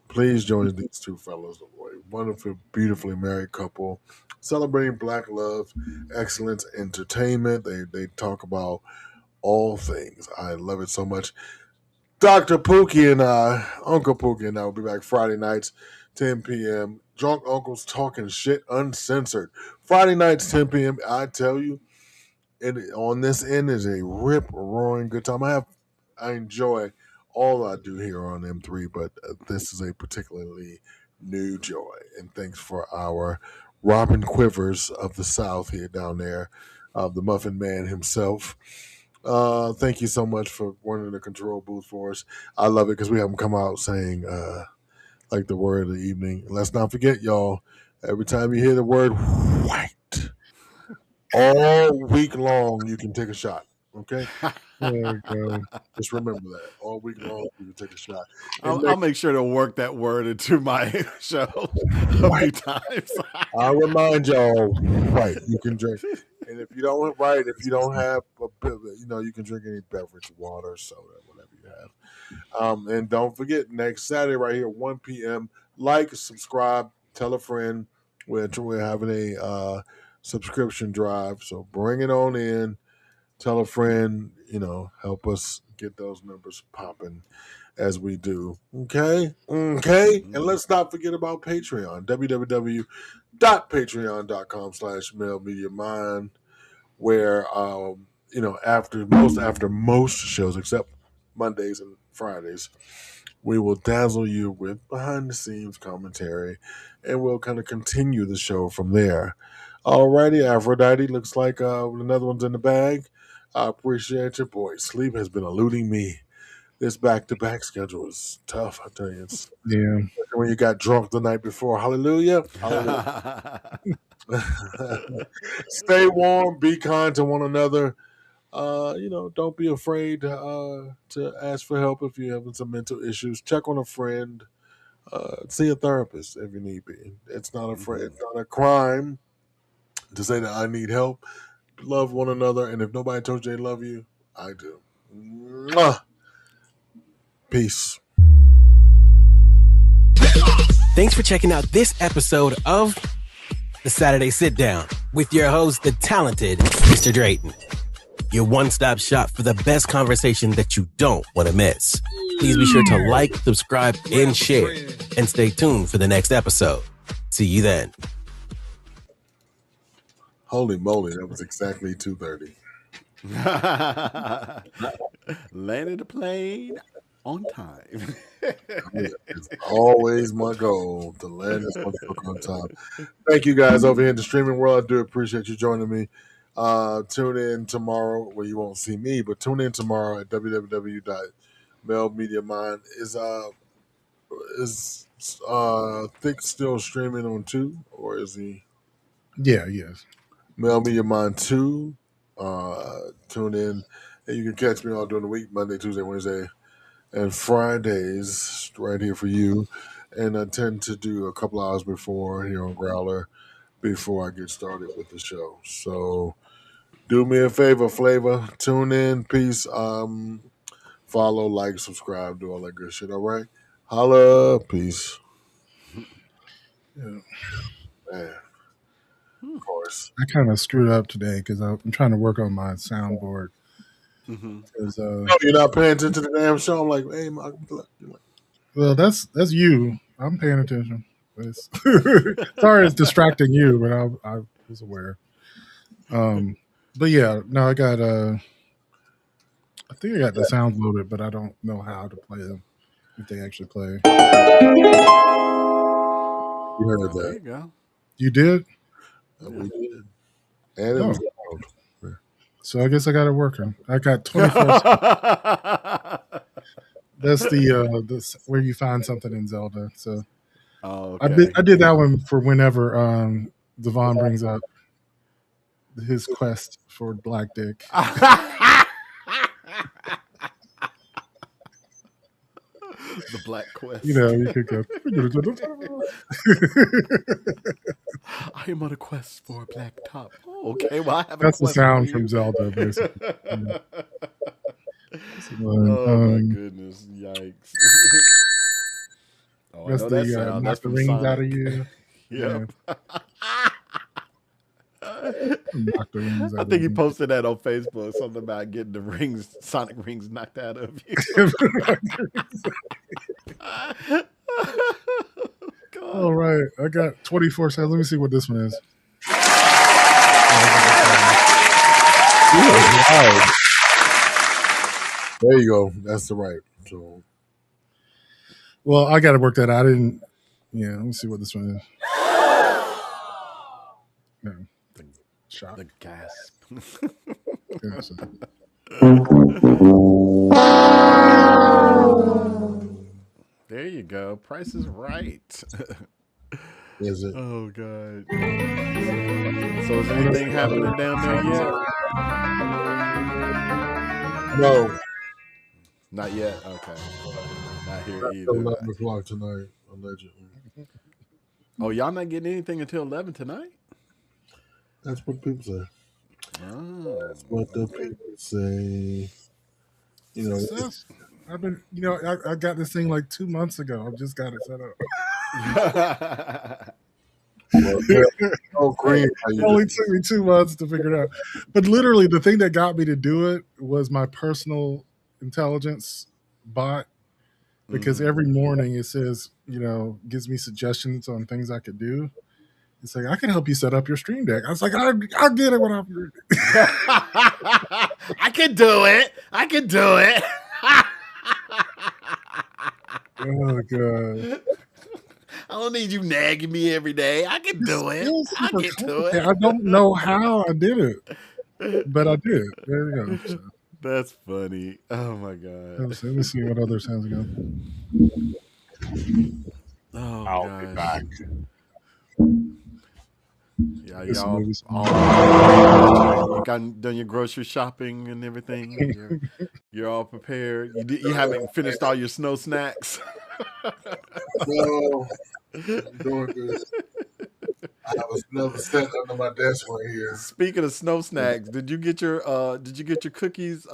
please join these two fellows, a wonderful, beautifully married couple, celebrating Black love, excellence, entertainment. They talk about all things. I love it so much. Dr. Pookie and Uncle Pookie and I will be back Friday nights, 10 p.m. Drunk Uncles Talking Shit Uncensored. Friday nights, 10 p.m. I tell you, on this end is a rip-roaring good time. I enjoy all I do here on M3, but this is a particularly new joy. And thanks for our Robin Quivers of the South here down there, the Muffin Man himself. Thank you so much for running the control booth for us. I love it because we have them come out saying, like the word of the evening. Let's not forget, y'all, every time you hear the word white, all week long, you can take a shot. Okay? Just remember that. All week long, you can take a shot. I'll make sure to work that word into my show a few times. I'll remind y'all, white, you can drink. And if you don't have you can drink any beverage, water, soda, whatever you have. And don't forget, next Saturday right here, 1 p.m., like, subscribe, tell a friend. We're having a subscription drive, so bring it on in. Tell a friend, help us get those numbers popping as we do. Okay? And let's not forget about Patreon, www.patreon.com/mailmediamind, where, after most shows, except Mondays and Fridays, we will dazzle you with behind-the-scenes commentary, and we'll kind of continue the show from there. Alrighty, Aphrodite, looks like another one's in the bag. I appreciate you, boy. Sleep has been eluding me. This back-to-back schedule is tough, I tell you. When you got drunk the night before. Hallelujah. Stay warm. Be kind to one another. Don't be afraid to ask for help if you're having some mental issues. Check on a friend. see a therapist if you need be. It's not it's not a crime to say that I need help. Love one another, and if nobody told you they love you, I do. Mwah. Peace. Thanks for checking out this episode of The Saturday Sit Down with your host, the talented Mr. Drayton. Your one-stop shop for the best conversation that you don't want to miss. Please be sure to like, subscribe, and share. And stay tuned for the next episode. See you then. Holy moly, that was exactly 2:30. Landed the plane on time. It's always my goal to land this motherfucker on time. Thank you guys over here in the streaming world. I do appreciate you joining me. Tune in tomorrow, where you won't see me, but tune in tomorrow at www.melmediamind. Is Thick still streaming on 2, or is he? Yeah, yes. Mel Media Mind 2. Tune in, and you can catch me all during the week, Monday, Tuesday, Wednesday, and Fridays, right here for you. And I tend to do a couple hours before here on Growler before I get started with the show. So do me a favor, Flavor. Tune in. Peace. Follow, like, subscribe, do all that good shit. All right. Holla. Peace. Yeah. Man. Of course. I kind of screwed up today because I'm trying to work on my soundboard. No, you're not paying attention to the damn show. I'm like, hey, Well, that's you. I'm paying attention. Sorry, it's distracting you, but I was aware. But yeah, no, I got. I think I got the sounds loaded, but I don't know how to play them. If they actually play. You heard that? There you go. You did. We did. And it was loud. So I guess I got it working. I got 24. That's the where you find something in Zelda. So okay. I did that one for whenever Devon brings up his quest for Black Dick. The Black Quest. You know, you could go. I am on a quest for a black top. Oh, okay, well, I have That's a the quest sound for from you. Zelda, basically. Oh my goodness! Yikes! Oh, that's I know that the sound. knock That's the from rings Sonic. out of you. Yep. Knock the rings out I of think he you. posted that on Facebook. Something about getting the rings, Sonic rings, knocked out of you. All right, I got 24 seconds. Let me see what this one is. There you go. That's the right. So, well, I got to work that out. I didn't. Yeah, let me see what this one is. No, shot. The gasp. Yeah, so- There you go. Price is Right. Is it? Oh God. So is anything happening down there yet? No. Not yet. Okay. Not here That's either. 11 o'clock tonight, allegedly. Oh, y'all not getting anything until 11 tonight? That's what people say. Oh. That's what the people say. You know, Success. I've been, I got this thing like 2 months ago. I just got it set up. oh, great. It only took me 2 months to figure it out. But literally, the thing that got me to do it was my personal intelligence bot. Because every morning it says, gives me suggestions on things I could do. It's like, I can help you set up your Stream Deck. I was like, I'll get it when I'm ready. I can do it. I can do it. Oh, God. I don't need you nagging me every day. I can do it. I can do it. I don't know how I did it, but I did. There you go. So, that's funny. Oh, my God. let me see what other sounds ago. Oh, I'll gosh. be back. Yeah, This y'all movie's- you got done your grocery shopping and everything. You're all prepared. You haven't finished all your snow snacks. No, I'm doing good. I was never sitting under my desk right here. Speaking of snow snacks, did you get your cookies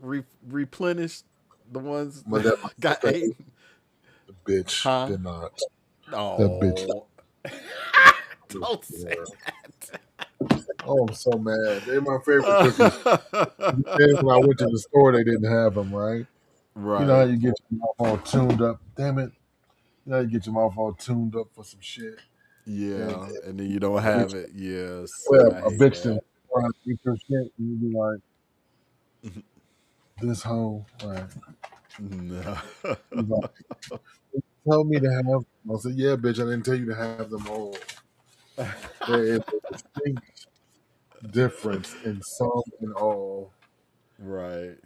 replenished? The ones But that that got ate? the bitch Huh? did not. Oh, That bitch. don't say that. Oh, I'm so mad. They're my favorite cookies. Then when I went to the store, they didn't have them, right? Right. You know how you get your mouth all tuned up? Damn it. You know how you get your mouth all tuned up for some shit? Yeah, and then you don't have it. Yes. Well, I a hate bitch that. to try to eat your shit, and you be like, this hoe, right? No. He's like, tell me to have them. I said, yeah, bitch, I didn't tell you to have them all. There is a distinct difference in some and all. Right.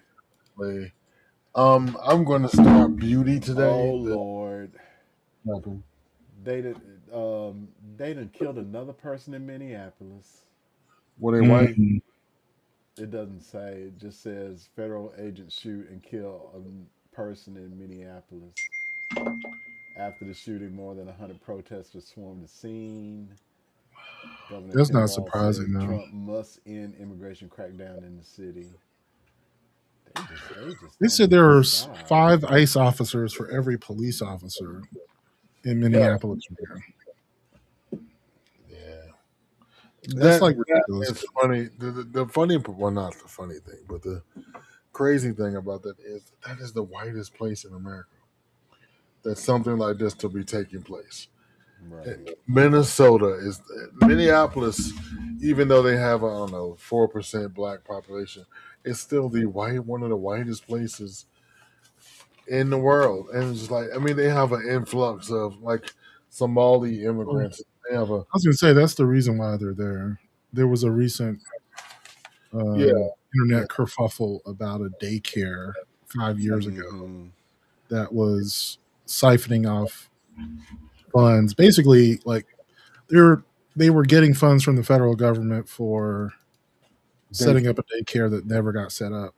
Like, I'm going to start beauty today. Oh Lord. Nothing. They done killed another person in Minneapolis. Were they white? It doesn't say. It just says federal agents shoot and kill a person in Minneapolis. After the shooting, more than 100 protesters swarmed the scene. Governor That's Tim not Walz surprising, said though. Trump must end immigration crackdown in the city. They said there were 5 ICE officers for every police officer in Minneapolis. That's like ridiculous. It's funny. The funny, well, not the funny thing, but the crazy thing about that is the whitest place in America that something like this to be taking place. Right. Minneapolis, even though they have 4% black population, it's still one of the whitest places in the world. And it's just like, I mean, they have an influx of like Somali immigrants. They have I was going to say that's the reason why they're there. There was a recent internet kerfuffle about a daycare 5 years ago that was siphoning off funds. Basically, like they were getting funds from the federal government for setting up a daycare that never got set up.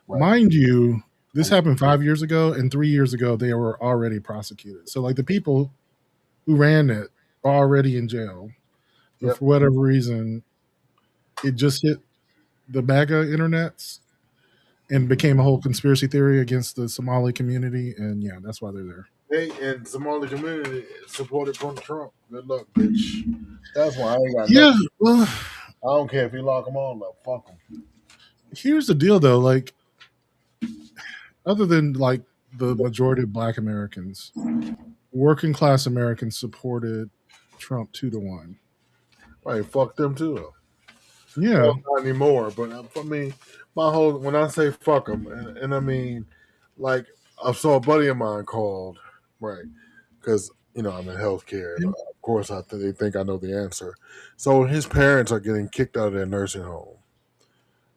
Right. Mind you, this happened 5 years ago, and 3 years ago they were already prosecuted. So like the people who ran it are already in jail. But for whatever reason, it just hit the MAGA internets and became a whole conspiracy theory against the Somali community. And yeah, that's why they're there. They and Somali community supported Trump. Good luck, bitch. That's why I ain't got Yeah, nothing. well, I don't care if you lock them all up. Fuck them. here's the deal though, like other than like the majority of black Americans, working class Americans supported Trump 2-1. Right, fuck them too though. Yeah. Well, not anymore, but for me, when I say fuck them, and I mean, like, so a buddy of mine called, right, because, I'm in healthcare. And of course, they think I know the answer. So his parents are getting kicked out of their nursing home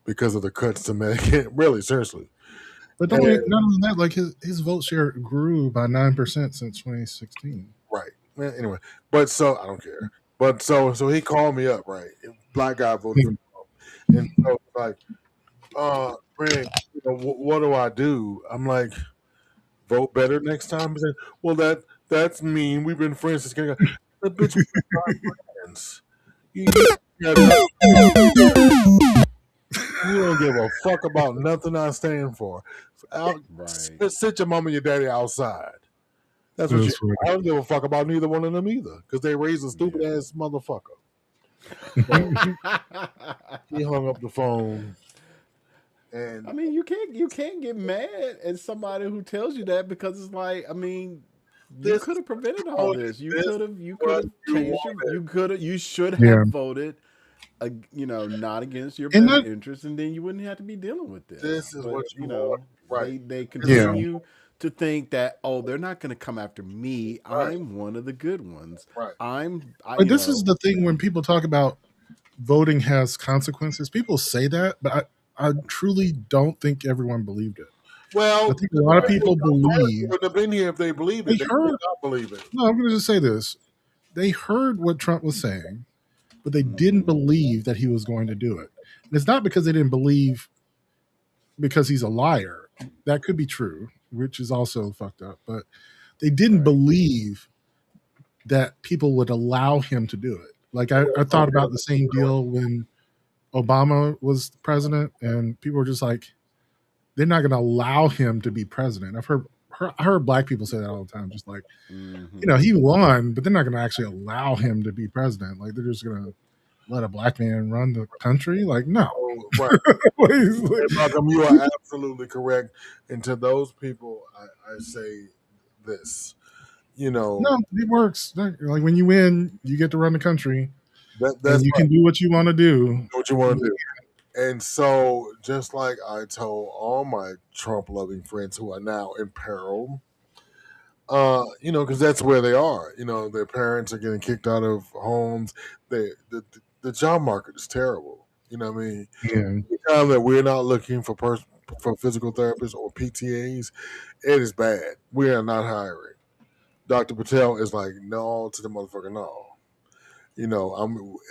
because of the cuts to Medicaid. Really, seriously. But not only that, like his vote share grew by 9% since 2016. Right. Anyway, but so I don't care. But so he called me up, right? Black guy voted for Trump, and so like, Greg, what do I do? I'm like, vote better next time. He said, well, that's mean. We've been friends since the bitch. We're not friends. You don't give a fuck about nothing I stand for. Sit your mom and your daddy outside. That's what I don't give a fuck about neither one of them either, because they raised a stupid ass motherfucker. He hung up the phone, and I mean, you can't get mad at somebody who tells you that, because it's like, I mean, you could have prevented all this. You could have changed you should have voted, not against your best interest, and then you wouldn't have to be dealing with this. This is what you want. Right. They continue to think that, they're not going to come after me. Right. I'm one of the good ones. Right. But this is the thing when people talk about voting has consequences. People say that, but I truly don't think everyone believed it. Well, I think a lot of people believe. Would have been here if they believed it. They heard, not believe it. No, I'm going to just say this: they heard what Trump was saying, but they didn't believe that he was going to do it. And it's not because they didn't believe because he's a liar. That could be true, which is also fucked up. But they didn't believe that people would allow him to do it. Like I thought about the same deal when Obama was president, and people were just like, they're not going to allow him to be president. I heard black people say that all the time, just like, he won, but they're not going to actually allow him to be president. Like they're just going to let a black man run the country. Like no, Right. And Malcolm, you are absolutely correct. And to those people, I say this. no, it works. Like when you win, you get to run the country, that's and you can do what you want to do. what you want to do. And so, just like I told all my Trump-loving friends who are now in peril, because that's where they are. Their parents are getting kicked out of homes. The job market is terrible. You know what I mean? Yeah. The time that we're not looking for physical therapists or PTAs, it is bad. We are not hiring. Dr. Patel is like, no to the motherfucker, no.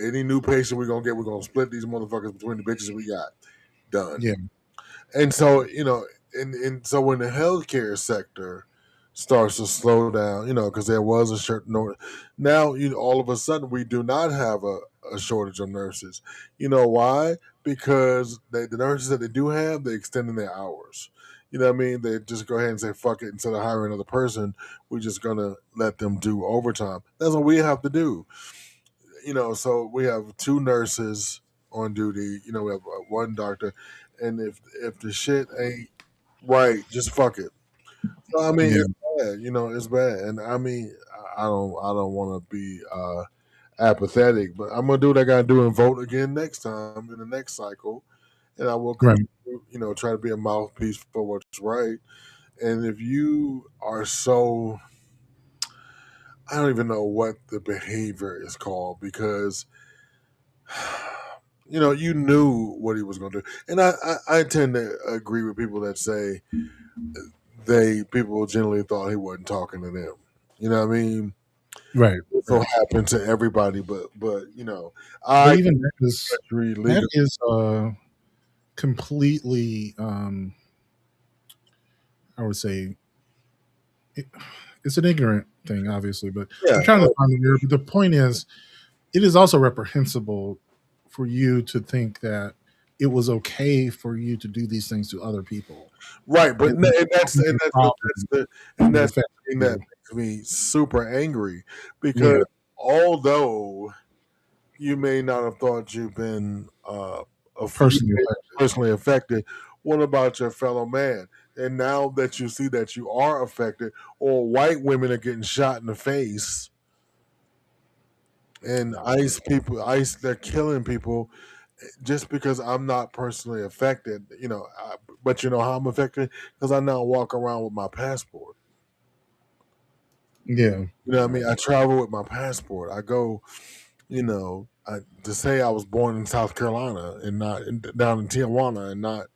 Any new patient we're gonna split these motherfuckers between the bitches we got. Done. Yeah. And so, and so when the healthcare sector starts to slow down, because there was a certain now, all of a sudden we do not have a shortage of nurses. You know why? Because the nurses that they do have, they're extending their hours. You know what I mean? They just go ahead and say, fuck it, instead of hiring another person, we're just gonna let them do overtime. That's what we have to do. So we have 2 nurses on duty. We have 1 doctor, and if the shit ain't right, just fuck it. So I mean, it's bad. It's bad, and I mean, I don't want to be apathetic, but I'm gonna do what I gotta do and vote again next time in the next cycle, and I will, try to be a mouthpiece for what's right. And if you are so, I don't even know what the behavior is called, because you knew what he was going to do. And I tend to agree with people that say people generally thought he wasn't talking to them. You know what I mean? Right. So happened to everybody, but even that is completely I would say it's an ignorant thing, obviously, but I'm trying to find the word. But the point is, it is also reprehensible for you to think that it was okay for you to do these things to other people. Right, but that's the thing that makes me super angry, because although you may not have thought you've been personally affected, what about your fellow man? And now that you see that you are affected, or white women are getting shot in the face, and they're killing people just because I'm not personally affected, but you know how I'm affected? Because I now walk around with my passport. Yeah. You know what I mean? I travel with my passport. I go, to say I was born in South Carolina and not down in Tijuana and not,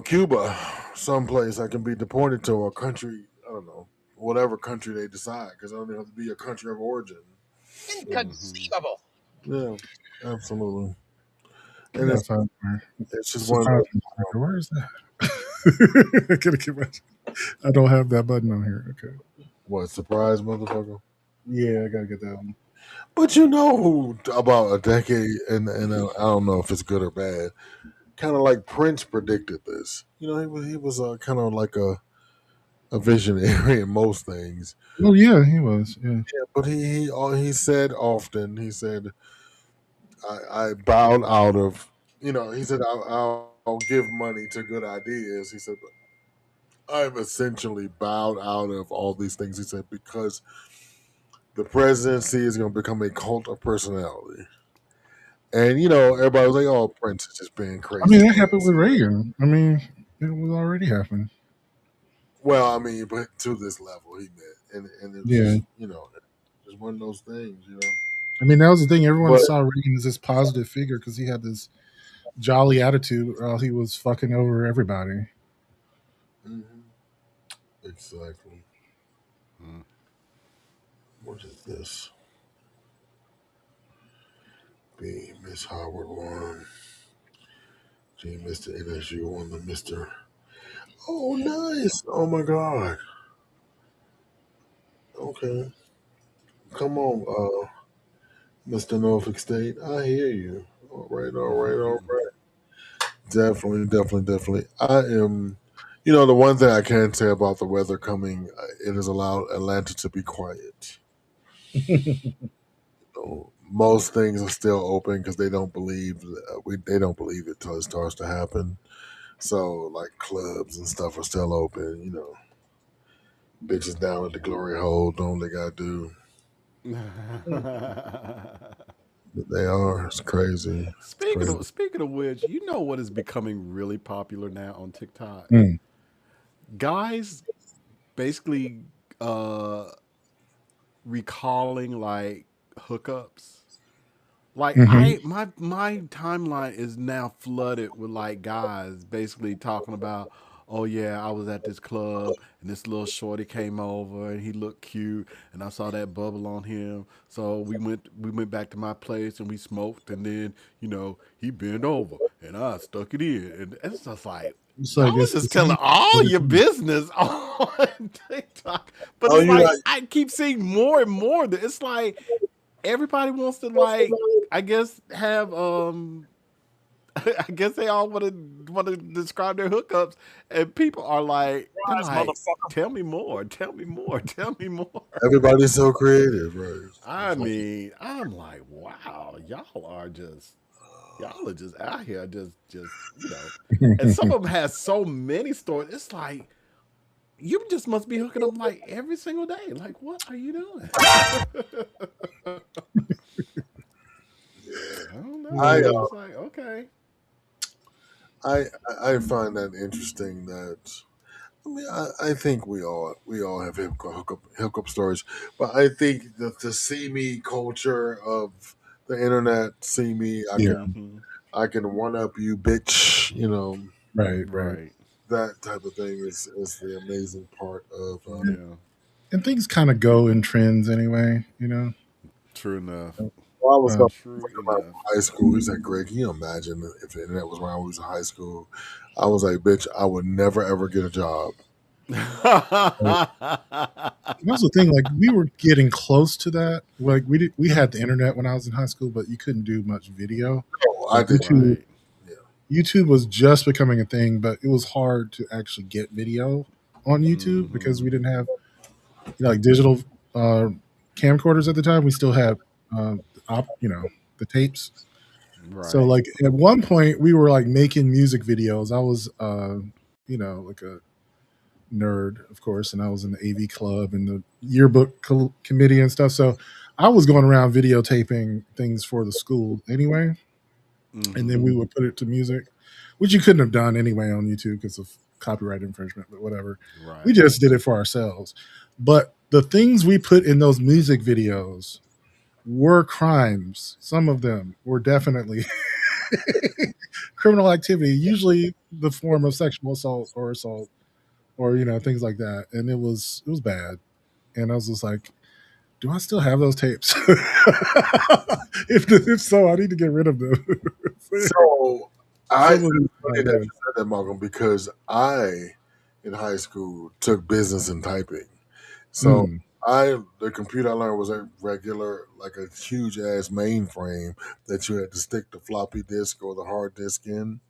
Cuba, someplace I can be deported to, a country, I don't know, whatever country they decide, because I don't have to be a country of origin. Inconceivable. Yeah, absolutely. And it's just one. Where is that? I don't have that button on here. Okay. What, surprise, motherfucker? Yeah, I gotta get that one. But who about a decade, and I don't know if it's good or bad, kind of like Prince predicted this. He was kind of like a visionary in most things. Oh yeah, he was. Yeah, but he said often. He said, I bowed out of. He said, I'll give money to good ideas. He said, but I've essentially bowed out of all these things. He said, because the presidency is going to become a cult of personality. And, everybody was like, oh, Prince is just being crazy. I mean, that happened with Reagan. I mean, it was already happening. Well, I mean, but to this level, he meant. And it was just one of those things, I mean, that was the thing. Everyone saw Reagan as this positive figure because he had this jolly attitude while he was fucking over everybody. Mm-hmm. Exactly. What is this? B, Miss Howard won. G, Mr. NSU won the Mr. Oh, nice. Oh, my God. Okay. Come on, Mr. Norfolk State. I hear you. All right, all right, all right. Definitely, definitely, definitely. I am. The one thing I can say about the weather coming, it has allowed Atlanta to be quiet. Most things are still open because they don't believe they don't believe it till it starts to happen. So like clubs and stuff are still open. Bitches down at the glory hole doing what they gotta do. But they are. It's crazy. It's crazy. Speaking of which, you know what is becoming really popular now on TikTok? Mm. Guys basically recalling like hookups. Like Mm-hmm. my timeline is now flooded with like guys basically talking about, oh yeah, I was at this club and this little shorty came over and he looked cute and I saw that bubble on him. So we went back to my place and we smoked and then, he bent over and I stuck it in. And it's just like It's y'all like are it's the just telling same. all your business on TikTok. But Oh, it's you like like I keep seeing more and more that it's like everybody wants to like I guess have I guess they all want to describe their hookups and people are like they're Surprise, like motherfucker. tell me more, tell me more, tell me more. everybody's so creative, right? I mean, I'm like, wow, y'all are just out here just and some of them has so many stories. It's like you just must be hooking up like every single day. Like, what are you doing? I don't know. I It's uh, just like, okay. I I find that interesting. That I think we all have hookup stories, but I think the see me culture of the internet, see me, Yeah. I can one up you, bitch. Right. Right. Right. That type of thing is the amazing part of. Yeah. And things kind of go in trends anyway. True enough. Well, I was Uh, talking True about enough. high school. He's like, Greg, can you imagine if the internet was around when we was in high school? I was like, bitch, I would never ever get a job. That's the thing. Like we were getting close to that. Like we had the internet when I was in high school, but you couldn't do much video. Oh, I Like did. YouTube, Right. YouTube was just becoming a thing, but it was hard to actually get video on YouTube because we didn't have like digital camcorders at the time. We still had the tapes. So Right. like at one point we were like making music videos. I was like a nerd, of course, and I was in the AV club and the yearbook committee and stuff. So I was going around videotaping things for the school anyway, and then we would put it to music, which you couldn't have done anyway on YouTube because of copyright infringement. But whatever, we Right. just did it for ourselves. But the things we put in those music videos were crimes. Some of them were definitely criminal activity, usually the form of sexual assault or things like that. And it was bad. And I was just like, do I still have those tapes? if so, I need to get rid of them. So Some of it's them funny are that bad. you said that, Malcolm, because I in high school took business in typing. So Mm, the computer I learned was a regular, like a huge ass mainframe that you had to stick the floppy disk or the hard disk in.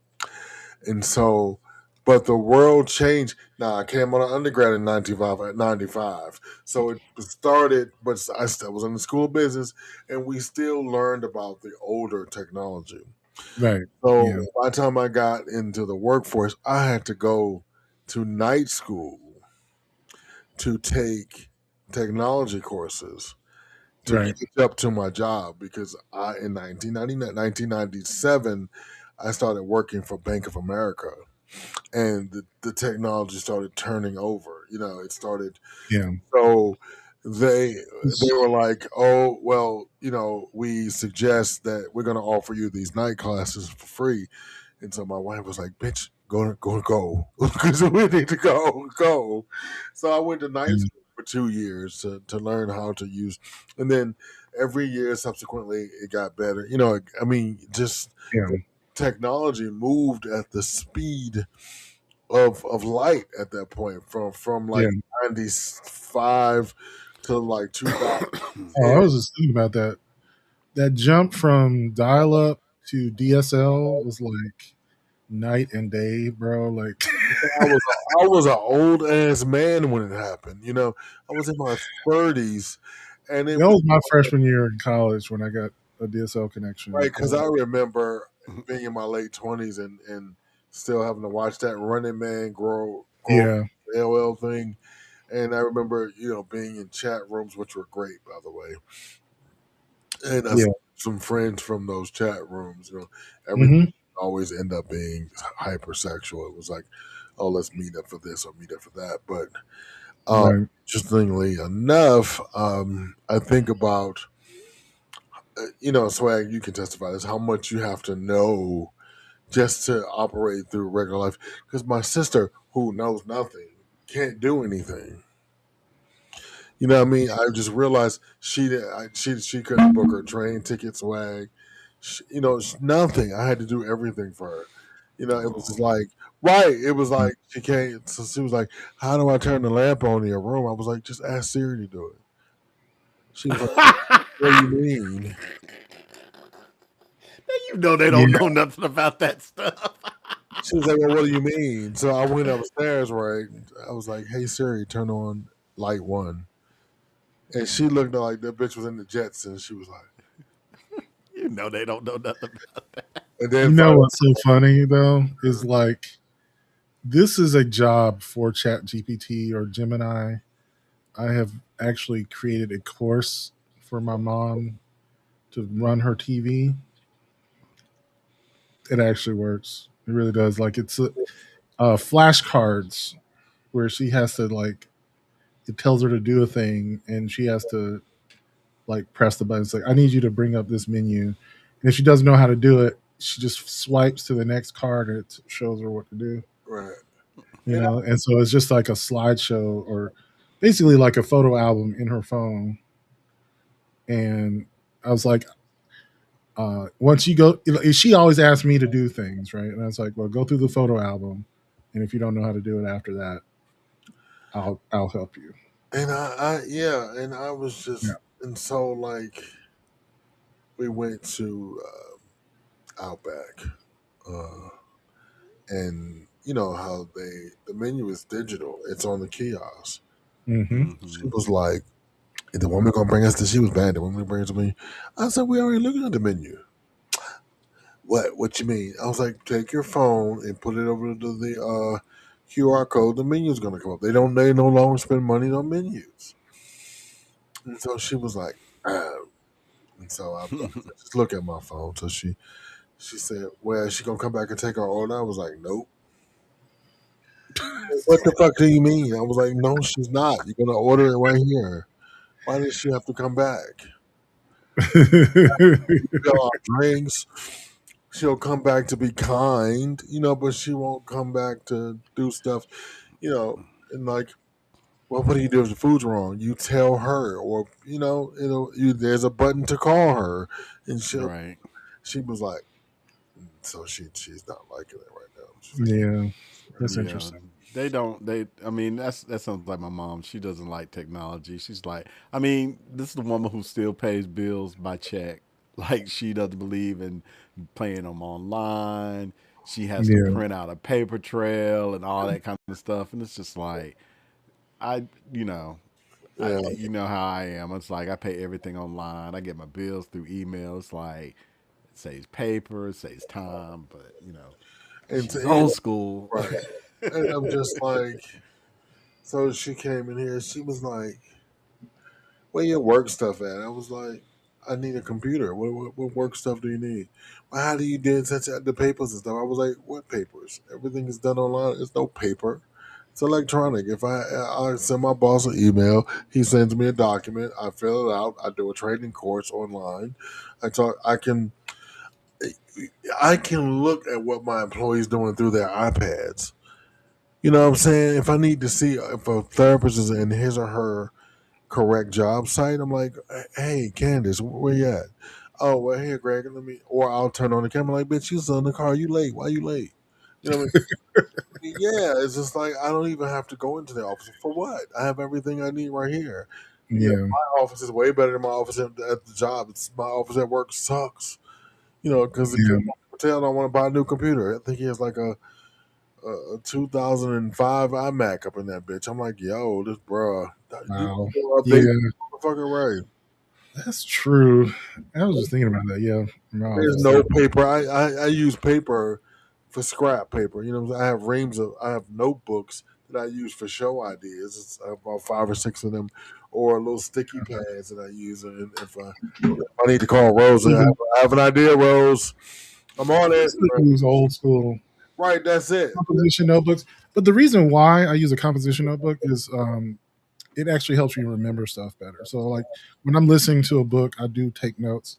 And so, but the world changed. Now, I came on an undergrad in 95. So it started, but I still was in the school of business, and we still learned about the older technology. right. So Yeah. by the time I got into the workforce, I had to go to night school to take technology courses to Right. catch up to my job because in 1997, I started working for Bank of America, and the technology started turning over. It started. Yeah. So they were like, "Oh, well, we suggest that we're going to offer you these night classes for free." And so my wife was like, "Bitch, go, because we need to go." So I went to night Yeah. school for 2 years to learn how to use, and then every year subsequently it got better. I mean, just Yeah. technology moved at the speed of light at that point from Yeah. like 95 to like 2000. Oh, I was just thinking about that. That jump from dial up to DSL was like night and day, bro. Like I was an old ass man when it happened. You know, I was in my 30s, and it that was my freshman year in college when I got a DSL connection. right because I remember being in my late 20s and still having to watch that Running Man grow Yeah. the LL thing. And I remember, being in chat rooms, which were great, by the way. And I Yeah. some friends from those chat rooms, everything Mhm. always end up being hypersexual. It was like, oh, let's meet up for this or meet up for that. But Right. interestingly enough, I think about, Swag, you can testify this, how much you have to know just to operate through regular life. Because my sister, who knows nothing, can't do anything. You know what I mean? I just realized she couldn't book her train ticket, Swag. Nothing. I had to do everything for her. It was just like, right. It was like she can't. So she was like, "How do I turn the lamp on in your room?" I was like, "Just ask Siri to do it." She was like, "What do you mean?" You know they don't know nothing about that stuff. She was like, "Well, what do you mean?" So I went upstairs, right? I was like, "Hey Siri, turn on light 1." And she looked like that bitch was in the Jetsons. She was like, You know they don't know nothing about that. and then You know what's so funny though is like this is a job for ChatGPT or Gemini. I have actually created a course for my mom to run her TV. It actually works. It really does. Like it's flashcards where she has to like it tells her to do a thing and she has to like press the button. It's like I need you to bring up this menu, and if she doesn't know how to do it, she just swipes to the next card and it shows her what to do. right. And so it's just like a slideshow or basically like a photo album in her phone. And I was like, once you go, she always asks me to do things, right? And I was like, well, go through the photo album, and if you don't know how to do it after that, I'll help you. And and I was just, and so like, we went to Outback, and you know how the menu is digital; it's on the kiosk. Mm-hmm. She was like, "The woman gonna bring us this." She was bad. The woman bring us the menu. I said, "We already looking at the menu." What you mean? I was like, "Take your phone and put it over to the QR code. The menu's gonna come up. They no longer spend money on menus." And so she was like, and so I just look at my phone. So she said, "Well, is she gonna come back and take our order?" I was like, "Nope." What the fuck do you mean? I was like, "No, she's not. You're gonna order it right here. Why does she have to come back?" Fill our drinks. She'll come back to be kind, but she won't come back to do stuff, and like, well, what do you do if the food's wrong? You tell her, or there's a button to call her, and she was like, so she's not liking it right now. She's like, Yeah, that's interesting. I mean, that sounds like my mom. She doesn't like technology. She's like, I mean, this is the woman who still pays bills by check. Like, she doesn't believe in paying them online. She has to print out a paper trail and all that kind of stuff. And it's just like, you know how I am. It's like I pay everything online. I get my bills through email. It's like, it saves paper, it saves time, but and she's old school. right? And I'm just like, so she came in here. She was like, "Where your work stuff at?" I was like, "I need a computer. What work stuff do you need?" Well, how do you do the papers and stuff? I was like, "What papers? Everything is done online. There's no paper. It's electronic. If I send my boss an email, he sends me a document. I fill it out. I do a training course online. I can look at what my employees doing through their iPads. You know what I'm saying? If I need to see if a therapist is in his or her correct job site, I'm like, "Hey, Candace, where you at?" "Oh, well, here, Greg, or I'll turn on the camera like, "Bitch, you still in the car. You late. Why you late?" You know what I mean? Yeah, it's just like, I don't even have to go into the office. For what? I have everything I need right here. Yeah. My office is way better than my office at the job. My office at work sucks. Because Patel don't want to buy a new computer. I think he has like a 2005 iMac up in that bitch. I'm like, yo, this bruh. Wow. You Yeah. fucking right. That's true. I was just thinking about that. Yeah. There's no paper. I use paper for scrap paper. I have notebooks that I use for show ideas. It's about 5 or 6 of them, or little sticky pads that I use. And if I need to call Rose, I have an idea, Rose. I'm on it. Use old school. Right, that's it. Composition notebooks. But the reason why I use a composition notebook is it actually helps you remember stuff better. So like when I'm listening to a book, I do take notes.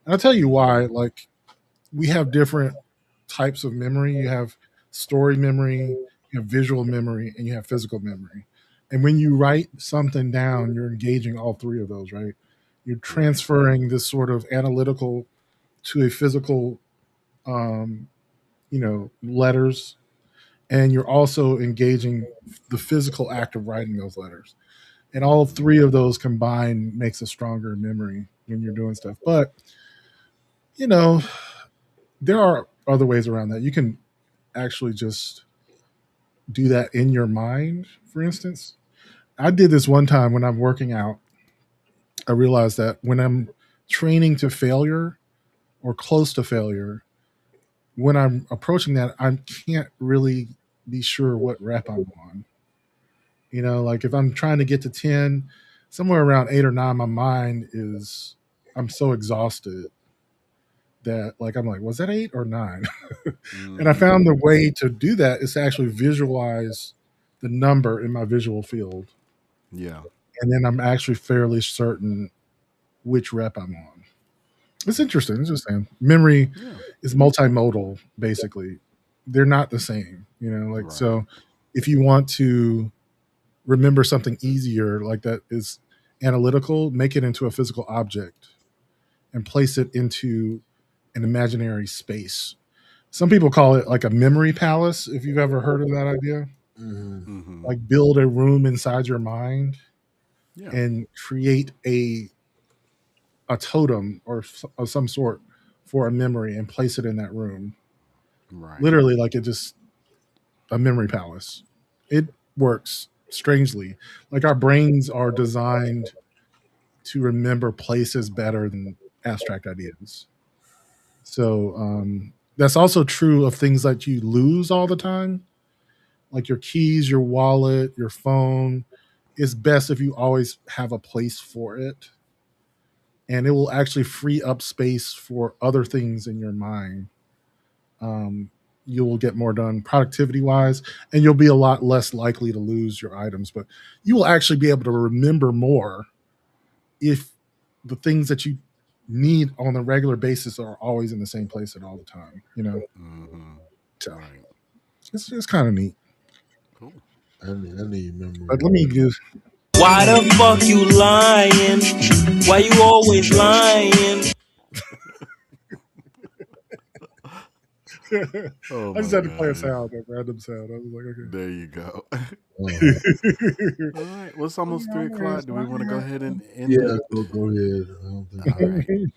And I'll tell you why. Like we have different types of memory. You have story memory, you have visual memory, and you have physical memory. And when you write something down, you're engaging all three of those, right? You're transferring this sort of analytical to a physical letters, and you're also engaging the physical act of writing those letters. And all three of those combined makes a stronger memory when you're doing stuff. But, there are other ways around that. You can actually just do that in your mind, for instance. I did this one time when I'm working out. I realized that when I'm training to failure or close to failure, when I'm approaching that, I can't really be sure what rep I'm on. Like if I'm trying to get to 10, somewhere around 8 or 9, my mind is, I'm so exhausted that like, I'm like, was that 8 or 9? And I found the way to do that is to actually visualize the number in my visual field. Yeah. And then I'm actually fairly certain which rep I'm on. It's interesting. It's just saying memory is multimodal, basically. They're not the same, Right. So if you want to remember something easier, like that is analytical, make it into a physical object and place it into an imaginary space. Some people call it like a memory palace, if you've ever heard of that idea. Mm-hmm. Like build a room inside your mind and create a totem or of some sort for a memory and place it in that room. Right. Literally like it just a memory palace. It works strangely. Like our brains are designed to remember places better than abstract ideas. So that's also true of things that you lose all the time, like your keys, your wallet, your phone. It's best if you always have a place for it, and it will actually free up space for other things in your mind. You will get more done productivity wise, and you'll be a lot less likely to lose your items, but you will actually be able to remember more if the things that you need on a regular basis are always in the same place at all the time, So it's kind of neat. Cool. I need memory. But let me give. Why the fuck you lying? Why you always lying? Oh I just my had to play a gosh. sound, a random sound. I was like, okay. There you go. All right. Well, it's almost 3 o'clock. Do we want to go ahead and end it? Go ahead. I don't think All right.